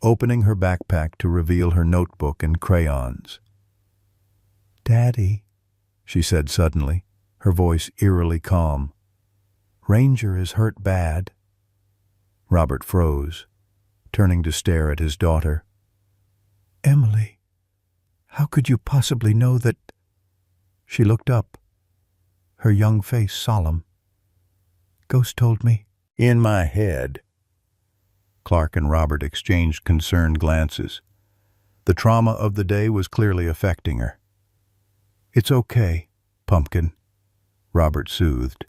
opening her backpack to reveal her notebook and crayons. "Daddy," she said suddenly, her voice eerily calm. "Ranger is hurt bad." Robert froze, turning to stare at his daughter. "Emily, how could you possibly know that—" She looked up, her young face solemn. "Ghost told me." "In my head." Clark and Robert exchanged concerned glances. The trauma of the day was clearly affecting her. "It's okay, Pumpkin," Robert soothed.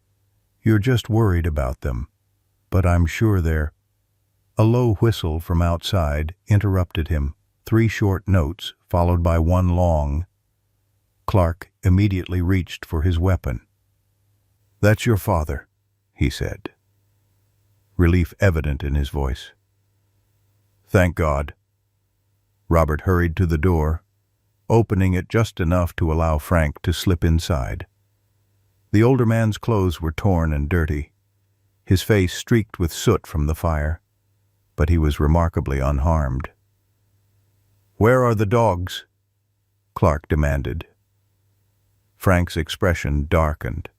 "You're just worried about them, but I'm sure they're—" A low whistle from outside interrupted him, 3 short notes followed by 1 long. Clark immediately reached for his weapon. "That's your father," he said, relief evident in his voice. "Thank God." Robert hurried to the door, opening it just enough to allow Frank to slip inside. The older man's clothes were torn and dirty, his face streaked with soot from the fire, but he was remarkably unharmed. "Where are the dogs?" Clark demanded. Frank's expression darkened.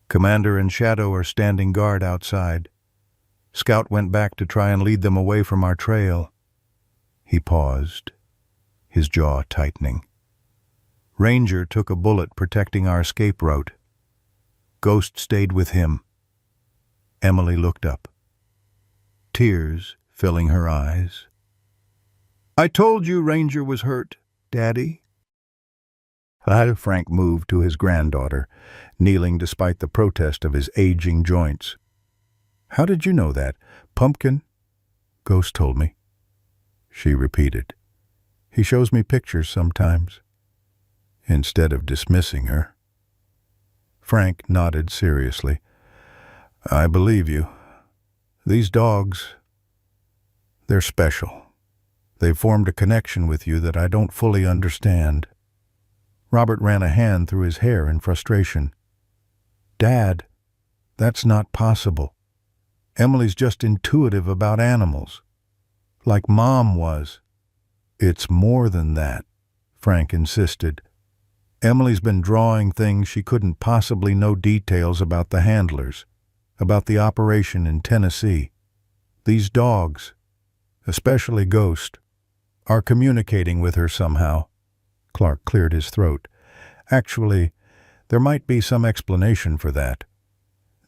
"Commander and Shadow are standing guard outside. Scout went back to try and lead them away from our trail." He paused, his jaw tightening. "Ranger took a bullet protecting our escape route. Ghost stayed with him." Emily looked up, tears filling her eyes. "I told you Ranger was hurt, Daddy." Frank moved to his granddaughter, kneeling despite the protest of his aging joints. "How did you know that, Pumpkin?" "Ghost told me," she repeated. "He shows me pictures sometimes." Instead of dismissing her, Frank nodded seriously. "I believe you. These dogs, they're special. They've formed a connection with you that I don't fully understand." Robert ran a hand through his hair in frustration. "Dad, that's not possible. Emily's just intuitive about animals, like Mom was." "It's more than that," Frank insisted. "Emily's been drawing things she couldn't possibly know details about the handlers, about the operation in Tennessee. These dogs, especially Ghost, are communicating with her somehow." Clark cleared his throat. "Actually, there might be some explanation for that.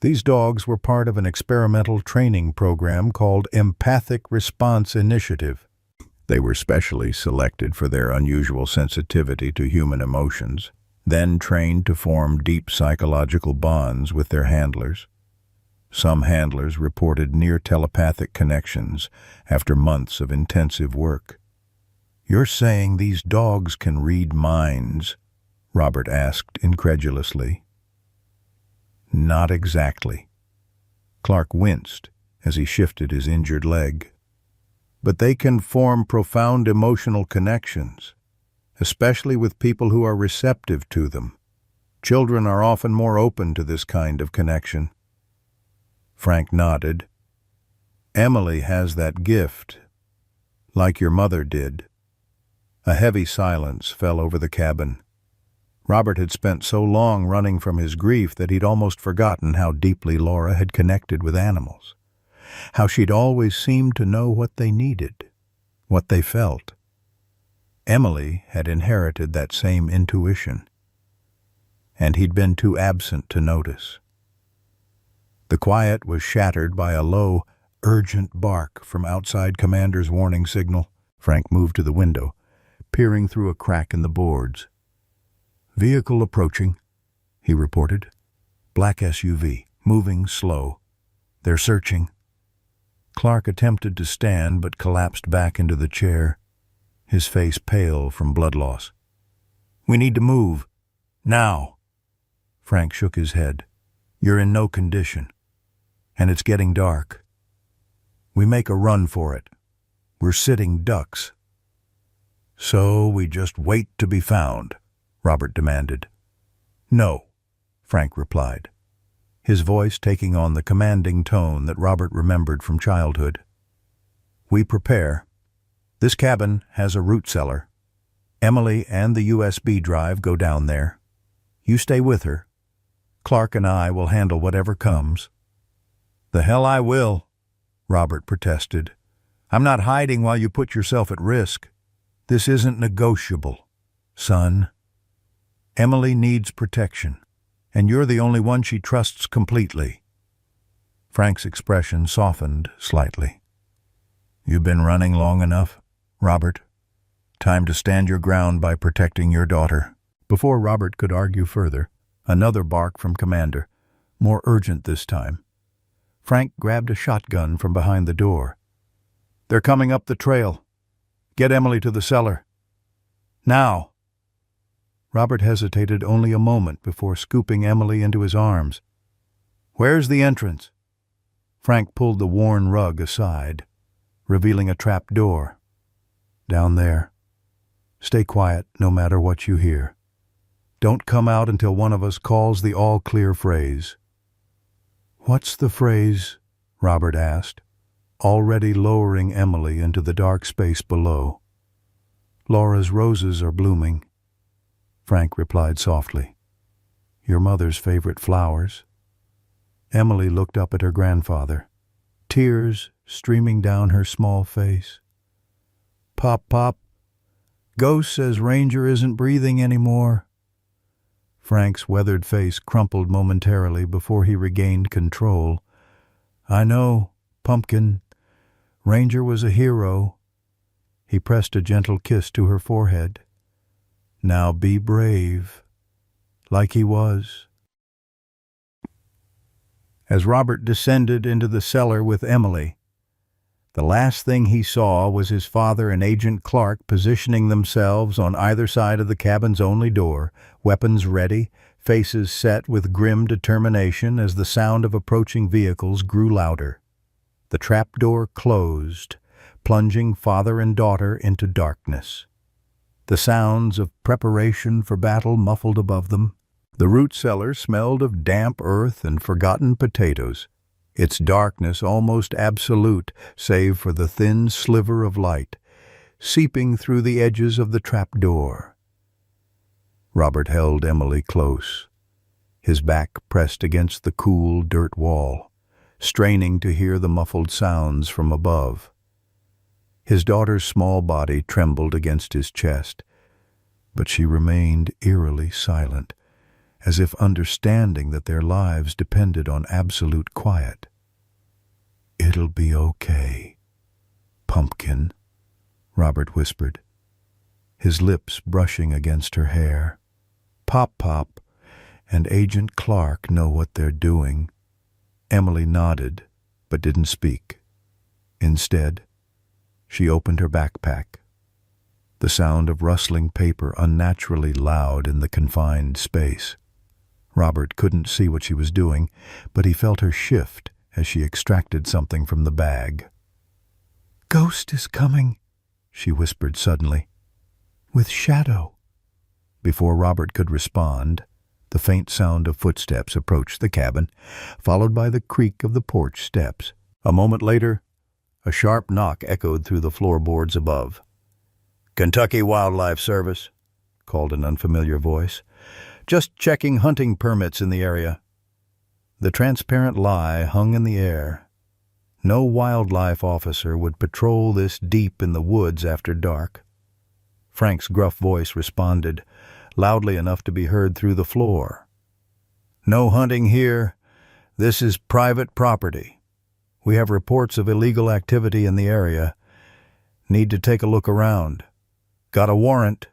These dogs were part of an experimental training program called Empathic Response Initiative. They were specially selected for their unusual sensitivity to human emotions, then trained to form deep psychological bonds with their handlers. Some handlers reported near telepathic connections after months of intensive work. "You're saying these dogs can read minds?" Robert asked incredulously. "Not exactly." Clark winced as he shifted his injured leg. "But they can form profound emotional connections, especially with people who are receptive to them. Children are often more open to this kind of connection." Frank nodded. "Emily has that gift, like your mother did." A heavy silence fell over the cabin. Robert had spent so long running from his grief that he'd almost forgotten how deeply Laura had connected with animals, how she'd always seemed to know what they needed, what they felt. Emily had inherited that same intuition, and he'd been too absent to notice. The quiet was shattered by a low, urgent bark from outside Commander's warning signal. Frank moved to the window, peering through a crack in the boards. "Vehicle approaching," he reported. "Black SUV, moving slow. They're searching." Clark attempted to stand but collapsed back into the chair, his face pale from blood loss. "We need to move. Now." Frank shook his head. "You're in no condition. And it's getting dark. We make a run for it. We're sitting ducks." "So we just wait to be found?" Robert demanded. "No," Frank replied, his voice taking on the commanding tone that Robert remembered from childhood. "We prepare. This cabin has a root cellar. Emily and the USB drive go down there. You stay with her. Clark and I will handle whatever comes." "The hell I will," Robert protested. "I'm not hiding while you put yourself at risk. This isn't negotiable, son. Emily needs protection, and you're the only one she trusts completely." Frank's expression softened slightly. "You've been running long enough, Robert. Time to stand your ground by protecting your daughter." Before Robert could argue further, another bark from Commander, more urgent this time. Frank grabbed a shotgun from behind the door. "They're coming up the trail. Get Emily to the cellar. Now." Robert hesitated only a moment before scooping Emily into his arms. "Where's the entrance?" Frank pulled the worn rug aside, revealing a trap door. "Down there. Stay quiet no matter what you hear. Don't come out until one of us calls the all-clear phrase." "What's the phrase?" Robert asked, already lowering Emily into the dark space below. "Laura's roses are blooming," Frank replied softly. "Your mother's favorite flowers." Emily looked up at her grandfather, tears streaming down her small face. Pop, Ghost says Ranger isn't breathing anymore." Frank's weathered face crumpled momentarily before he regained control. "I know, Pumpkin. Ranger was a hero." He pressed a gentle kiss to her forehead. "Now be brave, like he was." As Robert descended into the cellar with Emily, the last thing he saw was his father and Agent Clark positioning themselves on either side of the cabin's only door, weapons ready, faces set with grim determination as the sound of approaching vehicles grew louder. The trapdoor closed, plunging father and daughter into darkness. The sounds of preparation for battle muffled above them. The root cellar smelled of damp earth and forgotten potatoes, its darkness almost absolute save for the thin sliver of light seeping through the edges of the trapdoor. Robert held Emily close, his back pressed against the cool dirt wall, straining to hear the muffled sounds from above. His daughter's small body trembled against his chest, but she remained eerily silent, as if understanding that their lives depended on absolute quiet. "It'll be okay, Pumpkin," Robert whispered, his lips brushing against her hair. Pop and Agent Clark know what they're doing." Emily nodded, but didn't speak. Instead, she opened her backpack, the sound of rustling paper unnaturally loud in the confined space. Robert couldn't see what she was doing, but he felt her shift as she extracted something from the bag. "Ghost is coming," she whispered suddenly. "With Shadow." Before Robert could respond, the faint sound of footsteps approached the cabin, followed by the creak of the porch steps. A moment later, a sharp knock echoed through the floorboards above. "Kentucky Wildlife Service," called an unfamiliar voice. "Just checking hunting permits in the area." The transparent lie hung in the air. No wildlife officer would patrol this deep in the woods after dark. Frank's gruff voice responded, loudly enough to be heard through the floor. "No hunting here. This is private property. We have reports of illegal activity in the area. Need to take a look around. Got a warrant?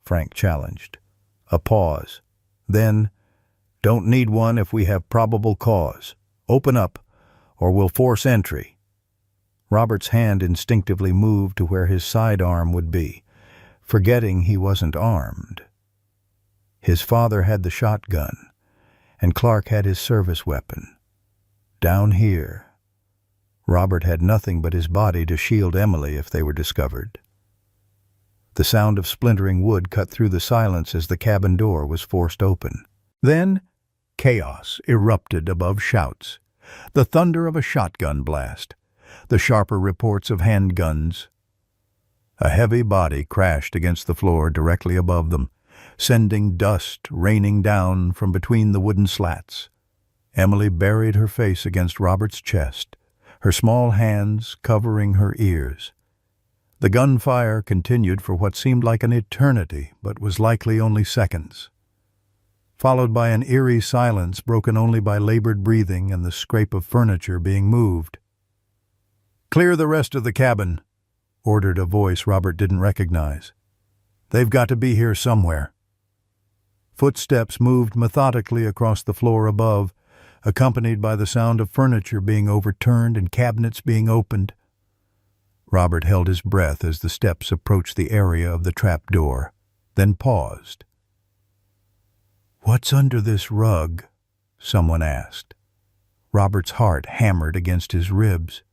Frank challenged. A pause. Then, don't need one if we have probable cause. Open up, or we'll force entry. Robert's hand instinctively moved to where his sidearm would be, forgetting he wasn't armed. His father had the shotgun, and Clark had his service weapon. Down here, Robert had nothing but his body to shield Emily if they were discovered. The sound of splintering wood cut through the silence as the cabin door was forced open. Then, chaos erupted above shouts, the thunder of a shotgun blast, the sharper reports of handguns. A heavy body crashed against the floor directly above them, sending dust raining down from between the wooden slats. Emily buried her face against Robert's chest, her small hands covering her ears. The gunfire continued for what seemed like an eternity, but was likely only seconds, followed by an eerie silence broken only by labored breathing and the scrape of furniture being moved. "Clear the rest of the cabin," ordered a voice Robert didn't recognize. "They've got to be here somewhere." Footsteps moved methodically across the floor above, accompanied by the sound of furniture being overturned and cabinets being opened. Robert held his breath as the steps approached the area of the trap door, then paused. "What's under this rug?" someone asked. Robert's heart hammered against his ribs.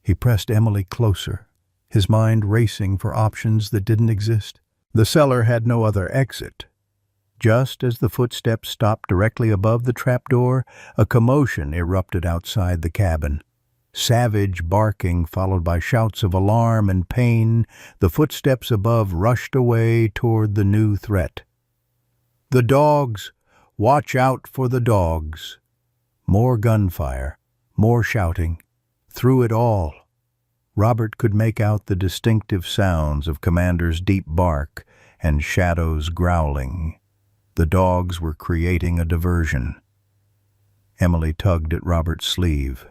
He pressed Emily closer, his mind racing for options that didn't exist. The cellar had no other exit. Just as the footsteps stopped directly above the trapdoor, a commotion erupted outside the cabin. Savage barking followed by shouts of alarm and pain, the footsteps above rushed away toward the new threat. "The dogs! Watch out for the dogs!" More gunfire, more shouting. Through it all, Robert could make out the distinctive sounds of Commander's deep bark and Shadow's growling. The dogs were creating a diversion. Emily tugged at Robert's sleeve.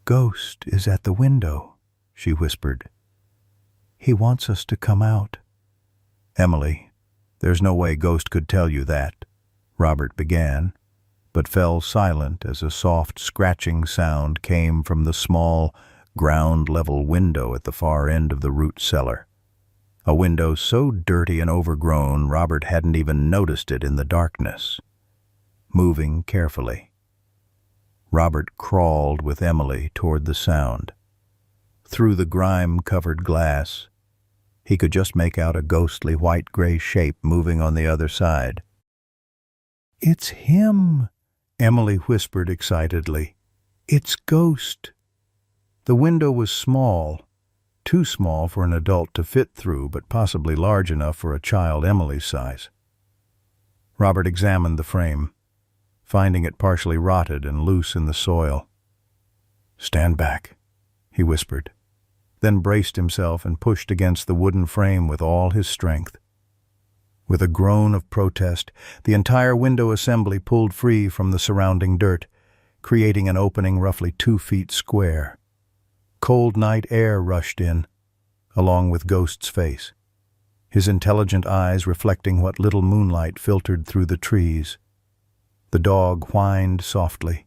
"Ghost is at the window," she whispered. "He wants us to come out." "Emily, there's no way Ghost could tell you that," Robert began, but fell silent as a soft scratching sound came from the small, ground-level window at the far end of the root cellar. A window so dirty and overgrown Robert hadn't even noticed it in the darkness. Moving carefully, Robert crawled with Emily toward the sound. Through the grime-covered glass, he could just make out a ghostly white-gray shape moving on the other side. "It's him," Emily whispered excitedly. "It's Ghost." The window was small, too small for an adult to fit through, but possibly large enough for a child Emily's size. Robert examined the frame, finding it partially rotted and loose in the soil. "Stand back," he whispered, then braced himself and pushed against the wooden frame with all his strength. With a groan of protest, the entire window assembly pulled free from the surrounding dirt, creating an opening roughly 2 feet square. Cold night air rushed in, along with Ghost's face, his intelligent eyes reflecting what little moonlight filtered through the trees. The dog whined softly,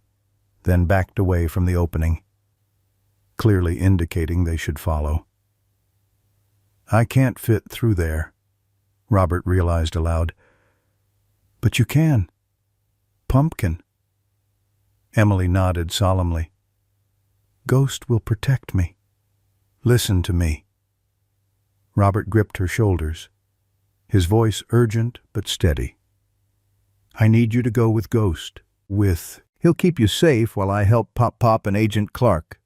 then backed away from the opening, clearly indicating they should follow. "I can't fit through there," Robert realized aloud. "But you can. Pumpkin." Emily nodded solemnly. "Ghost will protect me. Listen to me." Robert gripped her shoulders, his voice urgent but steady. "I need you to go with Ghost. He'll keep you safe while I help Pop and Agent Clark.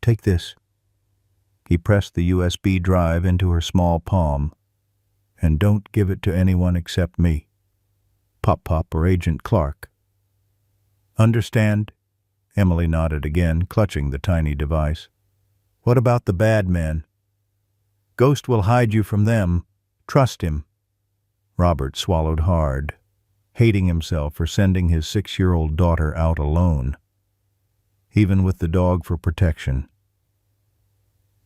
Take this." He pressed the USB drive into her small palm. "And don't give it to anyone except me. Pop or Agent Clark." "Understand?" Emily nodded again, clutching the tiny device. "What about the bad men?" "Ghost will hide you from them. Trust him." Robert swallowed hard, hating himself for sending his 6-year-old daughter out alone, even with the dog for protection.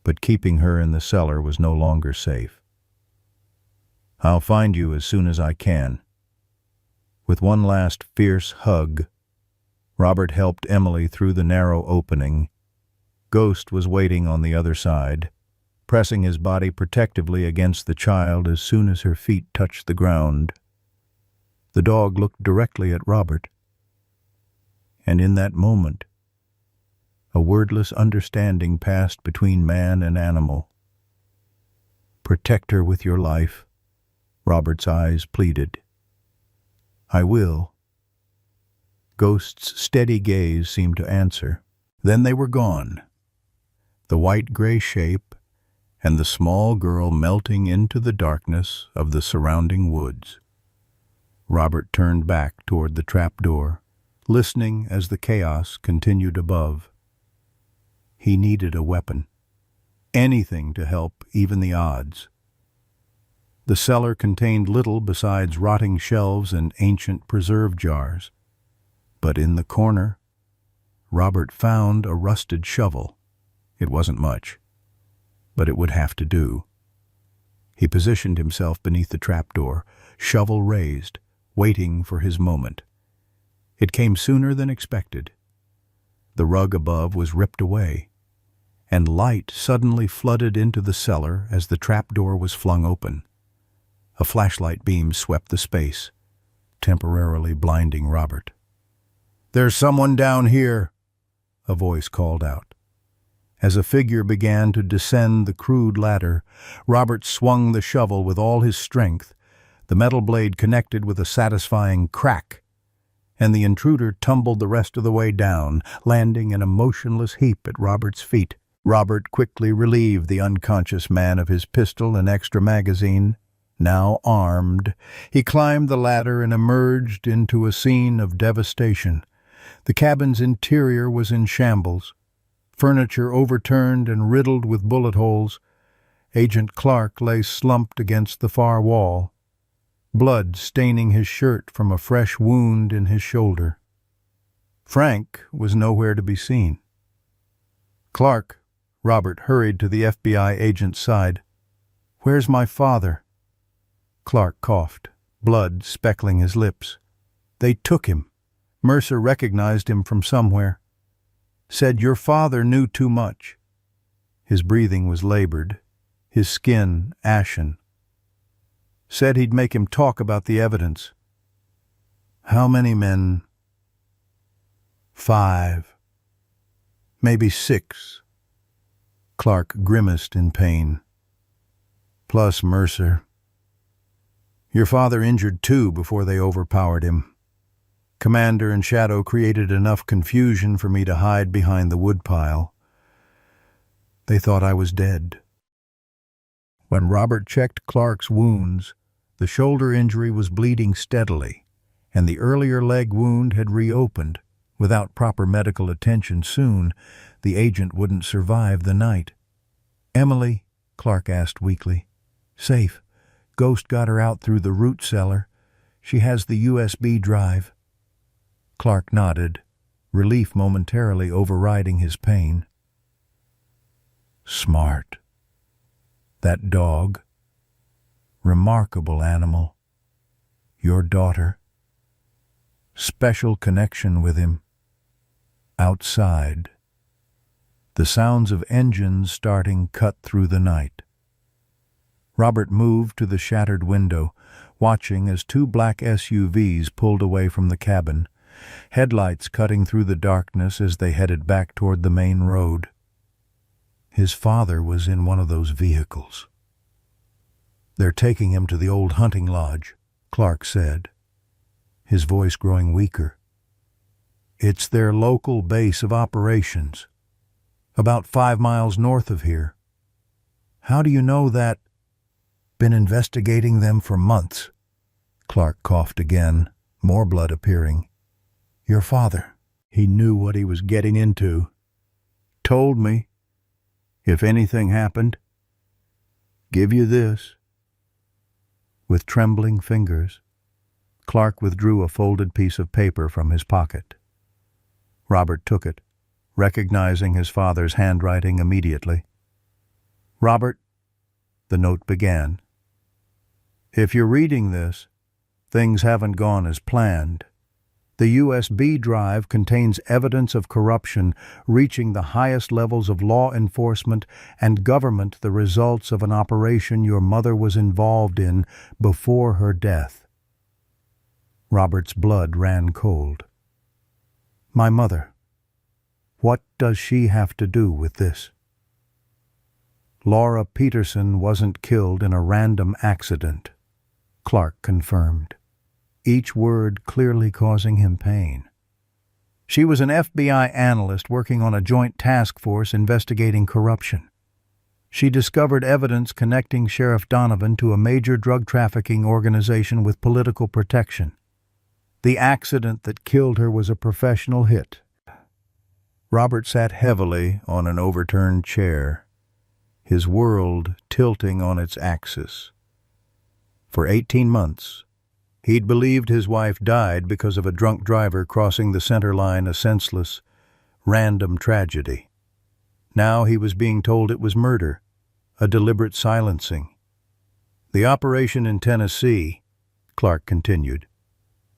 but keeping her in the cellar was no longer safe. "I'll find you as soon as I can." With one last fierce hug, Robert helped Emily through the narrow opening. Ghost was waiting on the other side, pressing his body protectively against the child as soon as her feet touched the ground. The dog looked directly at Robert, and in that moment, a wordless understanding passed between man and animal. "Protect her with your life," Robert's eyes pleaded. "I will." Ghost's steady gaze seemed to answer. Then they were gone, the white-gray shape and the small girl melting into the darkness of the surrounding woods. Robert turned back toward the trapdoor, listening as the chaos continued above. He needed a weapon, anything to help even the odds. The cellar contained little besides rotting shelves and ancient preserve jars. But in the corner, Robert found a rusted shovel. It wasn't much, but it would have to do. He positioned himself beneath the trapdoor, shovel raised, waiting for his moment. It came sooner than expected. The rug above was ripped away, and light suddenly flooded into the cellar as the trapdoor was flung open. A flashlight beam swept the space, temporarily blinding Robert. "There's someone down here," a voice called out. As a figure began to descend the crude ladder, Robert swung the shovel with all his strength. The metal blade connected with a satisfying crack, and the intruder tumbled the rest of the way down, landing in a motionless heap at Robert's feet. Robert quickly relieved the unconscious man of his pistol and extra magazine. Now armed, he climbed the ladder and emerged into a scene of devastation. The cabin's interior was in shambles, furniture overturned and riddled with bullet holes. Agent Clark lay slumped against the far wall, blood staining his shirt from a fresh wound in his shoulder. Frank was nowhere to be seen. "Clark," Robert hurried to the FBI agent's side. "Where's my father?" Clark coughed, blood speckling his lips. "They took him. Mercer recognized him from somewhere. Said your father knew too much." His breathing was labored, his skin ashen. "Said he'd make him talk about the evidence." "How many men?" "5. Maybe 6. Clark grimaced in pain. "Plus Mercer. Your father injured 2 before they overpowered him. Commander and Shadow created enough confusion for me to hide behind the woodpile. They thought I was dead." When Robert checked Clark's wounds, the shoulder injury was bleeding steadily, and the earlier leg wound had reopened. Without proper medical attention soon, the agent wouldn't survive the night. "Emily?" Clark asked weakly. "Safe. Ghost got her out through the root cellar. She has the USB drive." Clark nodded, relief momentarily overriding his pain. "Smart. That dog. Remarkable animal. Your daughter. Special connection with him. Outside." The sounds of engines starting cut through the night. Robert moved to the shattered window, watching as 2 black SUVs pulled away from the cabin, headlights cutting through the darkness as they headed back toward the main road. His father was in one of those vehicles. "They're taking him to the old hunting lodge," Clark said, his voice growing weaker. "It's their local base of operations, about 5 miles north of here." "How do you know that?" "Been investigating them for months." Clark coughed again, more blood appearing. "Your father, he knew what he was getting into. Told me, if anything happened, give you this." With trembling fingers, Clark withdrew a folded piece of paper from his pocket. Robert took it, recognizing his father's handwriting immediately. Robert, the note began, if you're reading this, things haven't gone as planned. The USB drive contains evidence of corruption reaching the highest levels of law enforcement and government, the results of an operation your mother was involved in before her death. Robert's blood ran cold. My mother. What does she have to do with this? Laura Peterson wasn't killed in a random accident, Clark confirmed, each word clearly causing him pain. She was an FBI analyst working on a joint task force investigating corruption. She discovered evidence connecting Sheriff Donovan to a major drug trafficking organization with political protection. The accident that killed her was a professional hit. Robert sat heavily on an overturned chair, his world tilting on its axis. For 18 months, he'd believed his wife died because of a drunk driver crossing the center line, a senseless, random tragedy. Now he was being told it was murder, a deliberate silencing. The operation in Tennessee, Clark continued,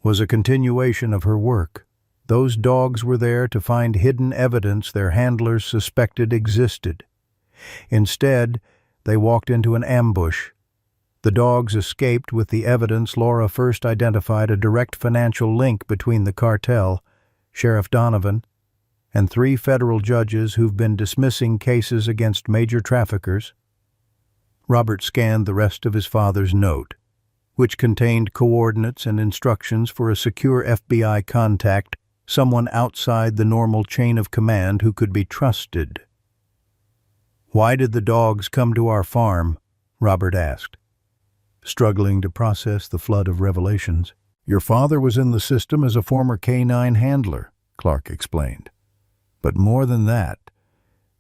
was a continuation of her work. Those dogs were there to find hidden evidence their handlers suspected existed. Instead, they walked into an ambush. The dogs escaped with the evidence. Laura first identified a direct financial link between the cartel, Sheriff Donovan, and 3 federal judges who've been dismissing cases against major traffickers. Robert scanned the rest of his father's note, which contained coordinates and instructions for a secure FBI contact, someone outside the normal chain of command who could be trusted. Why did the dogs come to our farm? Robert asked, struggling to process the flood of revelations. Your father was in the system as a former K-9 handler, Clark explained. But more than that,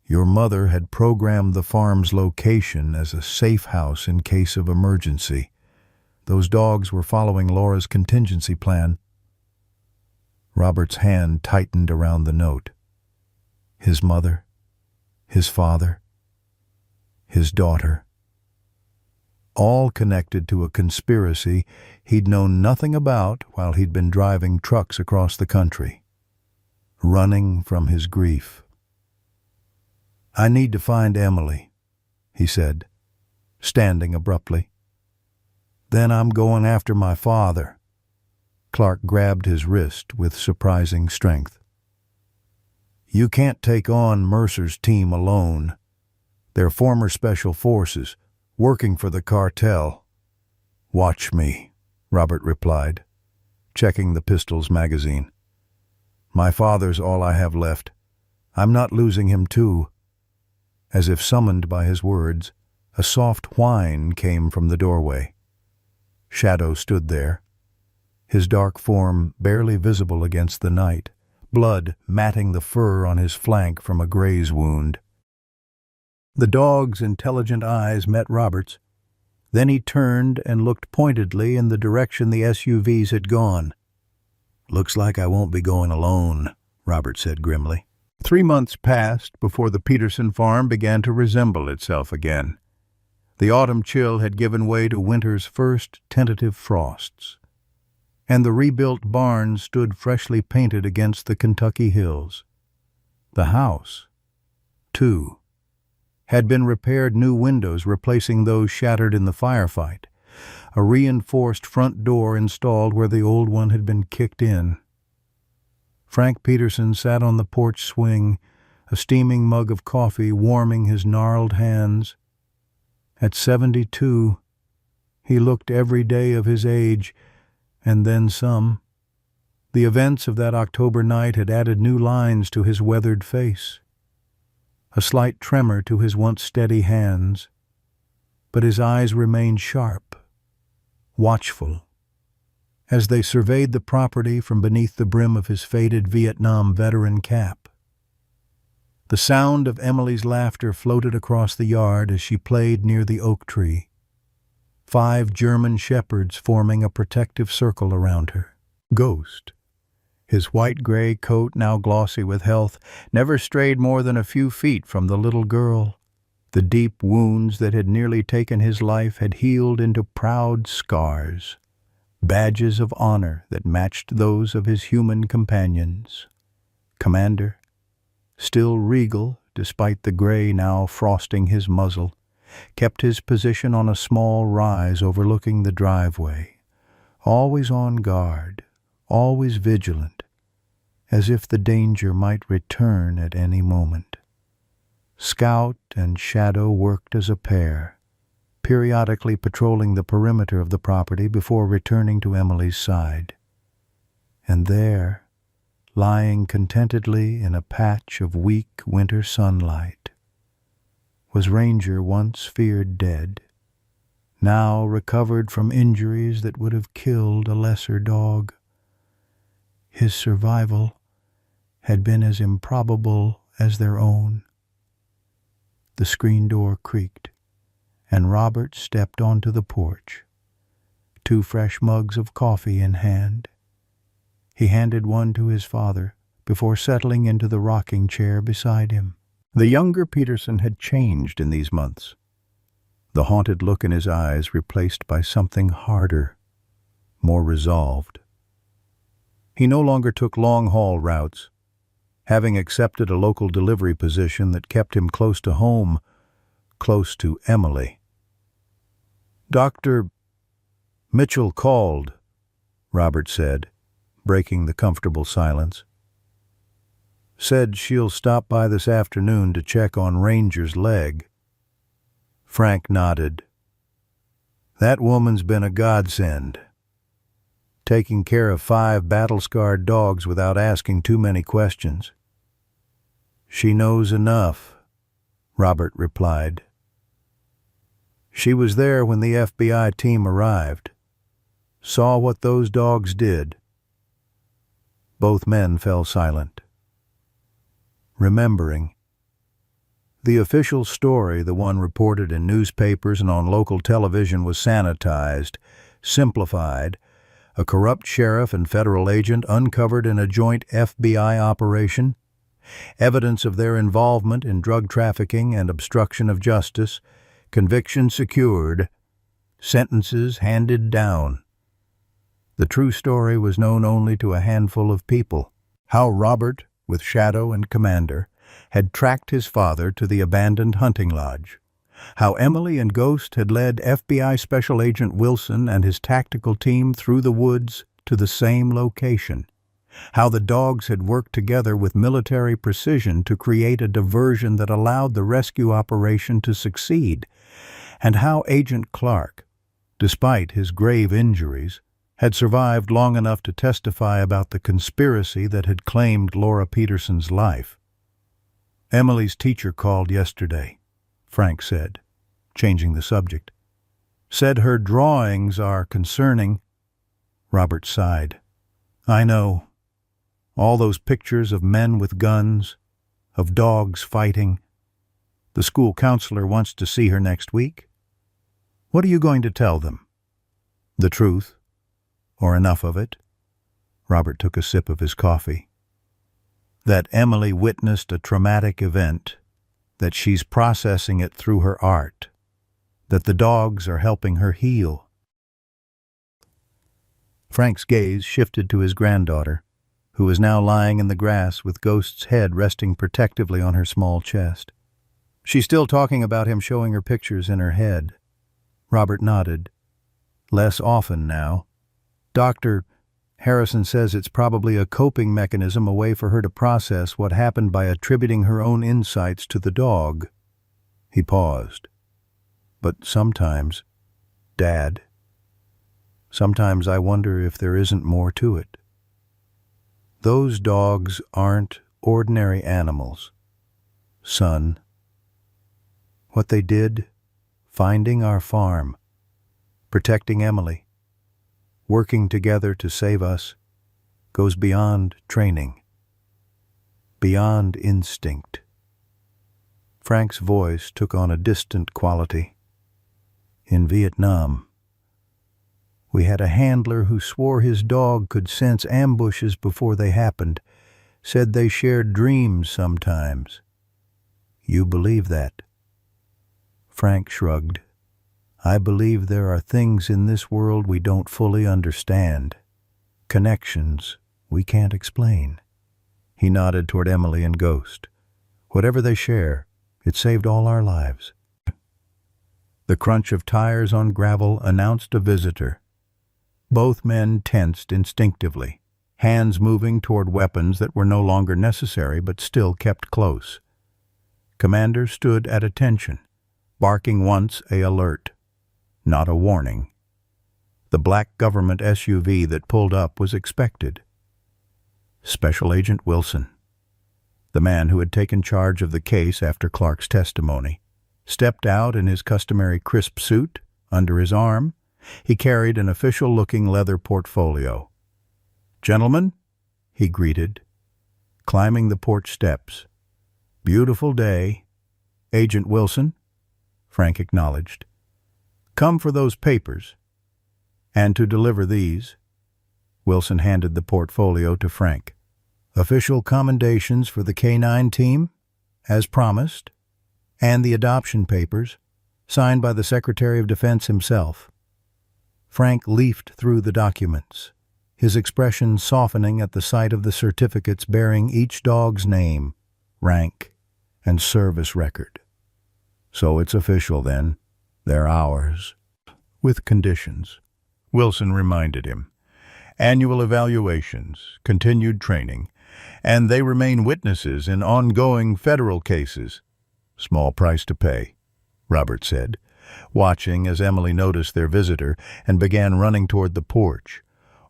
your mother had programmed the farm's location as a safe house in case of emergency. Those dogs were following Laura's contingency plan. Robert's hand tightened around the note. His mother, his father, his daughter, all connected to a conspiracy he'd known nothing about while he'd been driving trucks across the country, running from his grief. I need to find Emily, he said, standing abruptly. Then I'm going after my father. Clark grabbed his wrist with surprising strength. You can't take on Mercer's team alone. They're former special forces, working for the cartel. Watch me, Robert replied, checking the pistol's magazine. My father's all I have left. I'm not losing him too. As if summoned by his words, a soft whine came from the doorway. Shadow stood there, his dark form barely visible against the night, blood matting the fur on his flank from a graze wound. The dog's intelligent eyes met Robert's. Then he turned and looked pointedly in the direction the SUVs had gone. Looks like I won't be going alone, Robert said grimly. 3 months passed before the Peterson farm began to resemble itself again. The autumn chill had given way to winter's first tentative frosts, and the rebuilt barn stood freshly painted against the Kentucky hills. The house, too, had been repaired, new windows replacing those shattered in the firefight, a reinforced front door installed where the old one had been kicked in. Frank Peterson sat on the porch swing, a steaming mug of coffee warming his gnarled hands. At 72, he looked every day of his age, and then some. The events of that October night had added new lines to his weathered face, a slight tremor to his once steady hands, but his eyes remained sharp, watchful, as they surveyed the property from beneath the brim of his faded Vietnam veteran cap. The sound of Emily's laughter floated across the yard as she played near the oak tree, 5 German shepherds forming a protective circle around her. Ghost, his white-gray coat now glossy with health, never strayed more than a few feet from the little girl, The deep wounds that had nearly taken his life had healed into proud scars, badges of honor that matched those of his human companions. Commander, still regal despite the gray now frosting his muzzle, kept his position on a small rise overlooking the driveway, always on guard, always vigilant, as if the danger might return at any moment. Scout and Shadow worked as a pair, periodically patrolling the perimeter of the property before returning to Emily's side. And there, lying contentedly in a patch of weak winter sunlight, was Ranger once feared dead, now recovered from injuries that would have killed a lesser dog. His survival had been as improbable as their own. The screen door creaked, and Robert stepped onto the porch, 2 fresh mugs of coffee in hand. He handed one to his father before settling into the rocking chair beside him. The younger Peterson had changed in these months, the haunted look in his eyes replaced by something harder, more resolved. He no longer took long-haul routes, having accepted a local delivery position that kept him close to home, close to Emily. "Dr. Mitchell called," Robert said, breaking the comfortable silence. "Said she'll stop by this afternoon to check on Ranger's leg." Frank nodded. "That woman's been a godsend, taking care of 5 battle-scarred dogs without asking too many questions." "She knows enough," Robert replied. "She was there when the FBI team arrived, saw what those dogs did." Both men fell silent, remembering. The official story, the one reported in newspapers and on local television, was sanitized, simplified. A corrupt sheriff and federal agent uncovered in a joint FBI operation, evidence of their involvement in drug trafficking and obstruction of justice, convictions secured, sentences handed down. The true story was known only to a handful of people. How Robert, with Shadow and Commander, had tracked his father to the abandoned hunting lodge. How Emily and Ghost had led FBI Special Agent Wilson and his tactical team through the woods to the same location. How the dogs had worked together with military precision to create a diversion that allowed the rescue operation to succeed. And how Agent Clark, despite his grave injuries, had survived long enough to testify about the conspiracy that had claimed Laura Peterson's life. "Emily's teacher called yesterday," Frank said, changing the subject. "Said her drawings are concerning." Robert sighed. "I know. All those pictures of men with guns, of dogs fighting. The school counselor wants to see her next week. What are you going to tell them? The truth, or enough of it?" Robert took a sip of his coffee. "That Emily witnessed a traumatic event, that she's processing it through her art, that the dogs are helping her heal." Frank's gaze shifted to his granddaughter, who was now lying in the grass with Ghost's head resting protectively on her small chest. "She's still talking about him showing her pictures in her head." Robert nodded. "Less often now. Dr. Harrison says it's probably a coping mechanism, a way for her to process what happened by attributing her own insights to the dog." He paused. "But sometimes, Dad, sometimes I wonder if there isn't more to it. Those dogs aren't ordinary animals, son. What they did, finding our farm, protecting Emily, working together to save us, goes beyond training, beyond instinct." Frank's voice took on a distant quality. "In Vietnam, we had a handler who swore his dog could sense ambushes before they happened, said they shared dreams sometimes. You believe that?" Frank shrugged. I believe there are things in this world we don't fully understand. Connections we can't explain. He nodded toward Emily and Ghost. Whatever they share, it saved all our lives. The crunch of tires on gravel announced a visitor. Both men tensed instinctively, hands moving toward weapons that were no longer necessary but still kept close. Commander stood at attention, barking once an alert, not a warning. The black government SUV that pulled up was expected. Special Agent Wilson, the man who had taken charge of the case after Clark's testimony, stepped out in his customary crisp suit. Under his arm, he carried an official-looking leather portfolio. "Gentlemen," he greeted, climbing the porch steps. "Beautiful day." "Agent Wilson," Frank acknowledged. "Come for those papers. And to deliver these." Wilson handed the portfolio to Frank. "Official commendations for the K-9 team, as promised, and the adoption papers, signed by the Secretary of Defense himself." Frank leafed through the documents, his expression softening at the sight of the certificates bearing each dog's name, rank, and service record. "So it's official then. They're ours." "With conditions," Wilson reminded him. "Annual evaluations, continued training, and they remain witnesses in ongoing federal cases." "Small price to pay," Robert said, watching as Emily noticed their visitor and began running toward the porch,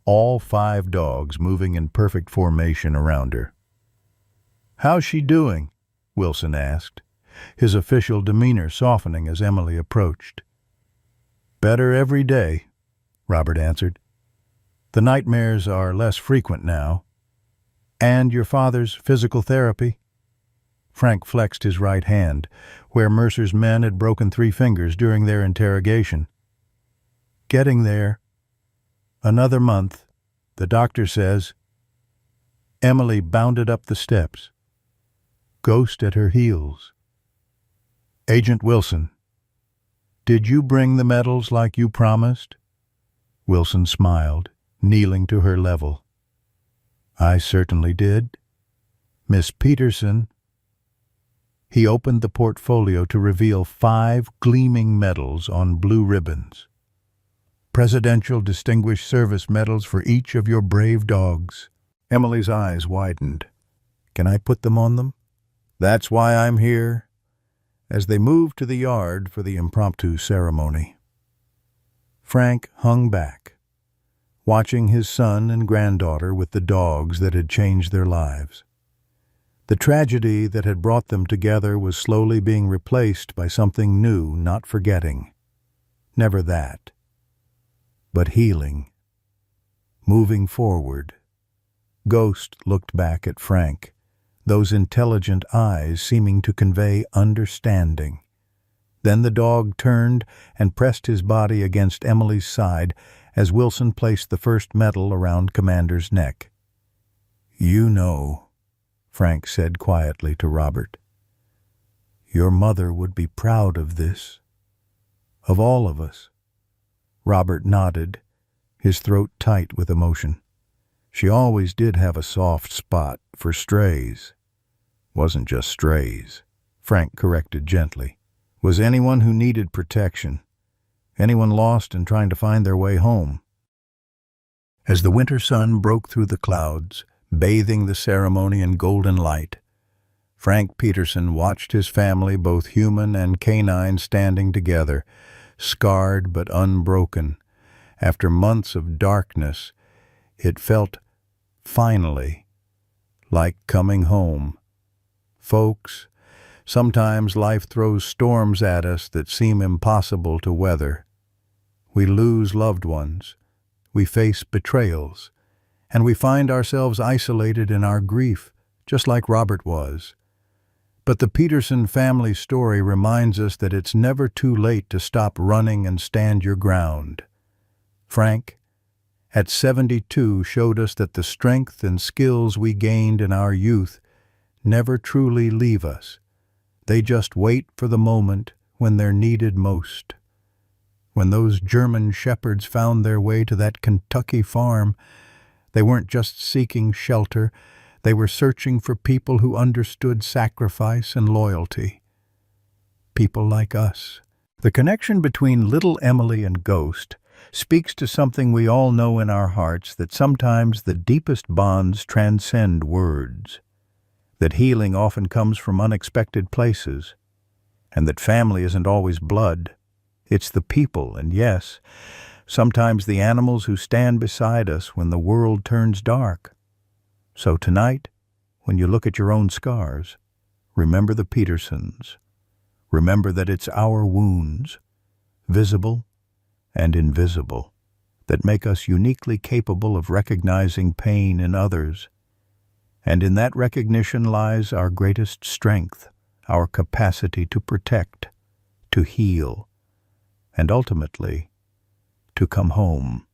all 5 dogs moving in perfect formation around her. "How's she doing?" Wilson asked, his official demeanor softening as Emily approached. "Better every day," Robert answered. "The nightmares are less frequent now." "And your father's physical therapy?" Frank flexed his right hand, where Mercer's men had broken 3 fingers during their interrogation. "Getting there. Another month, the doctor says." Emily bounded up the steps, Ghost at her heels. "Agent Wilson, did you bring the medals like you promised?" Wilson smiled, kneeling to her level. "I certainly did. Miss Peterson." He opened the portfolio to reveal 5 gleaming medals on blue ribbons. "Presidential Distinguished Service Medals for each of your brave dogs." Emily's eyes widened. "Can I put them on them?" "That's why I'm here." As they moved to the yard for the impromptu ceremony, Frank hung back, watching his son and granddaughter with the dogs that had changed their lives. The tragedy that had brought them together was slowly being replaced by something new, not forgetting. Never that. But healing. Moving forward. Ghost looked back at Frank, those intelligent eyes seeming to convey understanding. Then the dog turned and pressed his body against Emily's side as Wilson placed the first medal around Commander's neck. "You know," Frank said quietly to Robert, "your mother would be proud of this. Of all of us." Robert nodded, his throat tight with emotion. "She always did have a soft spot for strays." "Wasn't just strays," Frank corrected gently. "Was anyone who needed protection. Anyone lost and trying to find their way home." As the winter sun broke through the clouds, bathing the ceremony in golden light, Frank Peterson watched his family, both human and canine, standing together, scarred but unbroken. After months of darkness, it felt, finally, like coming home. Folks, sometimes life throws storms at us that seem impossible to weather. We lose loved ones, we face betrayals, and we find ourselves isolated in our grief, just like Robert was. But the Peterson family story reminds us that it's never too late to stop running and stand your ground. Frank, at 72, showed us that the strength and skills we gained in our youth never truly leave us. They just wait for the moment when they're needed most. When those German shepherds found their way to that Kentucky farm, they weren't just seeking shelter, they were searching for people who understood sacrifice and loyalty. People like us. The connection between little Emily and Ghost speaks to something we all know in our hearts, that sometimes the deepest bonds transcend words, that healing often comes from unexpected places, and that family isn't always blood. It's the people, and yes, sometimes the animals who stand beside us when the world turns dark. So tonight, when you look at your own scars, remember the Petersons. Remember that it's our wounds, visible and invisible, that make us uniquely capable of recognizing pain in others. And in that recognition lies our greatest strength, our capacity to protect, to heal, and ultimately, to come home.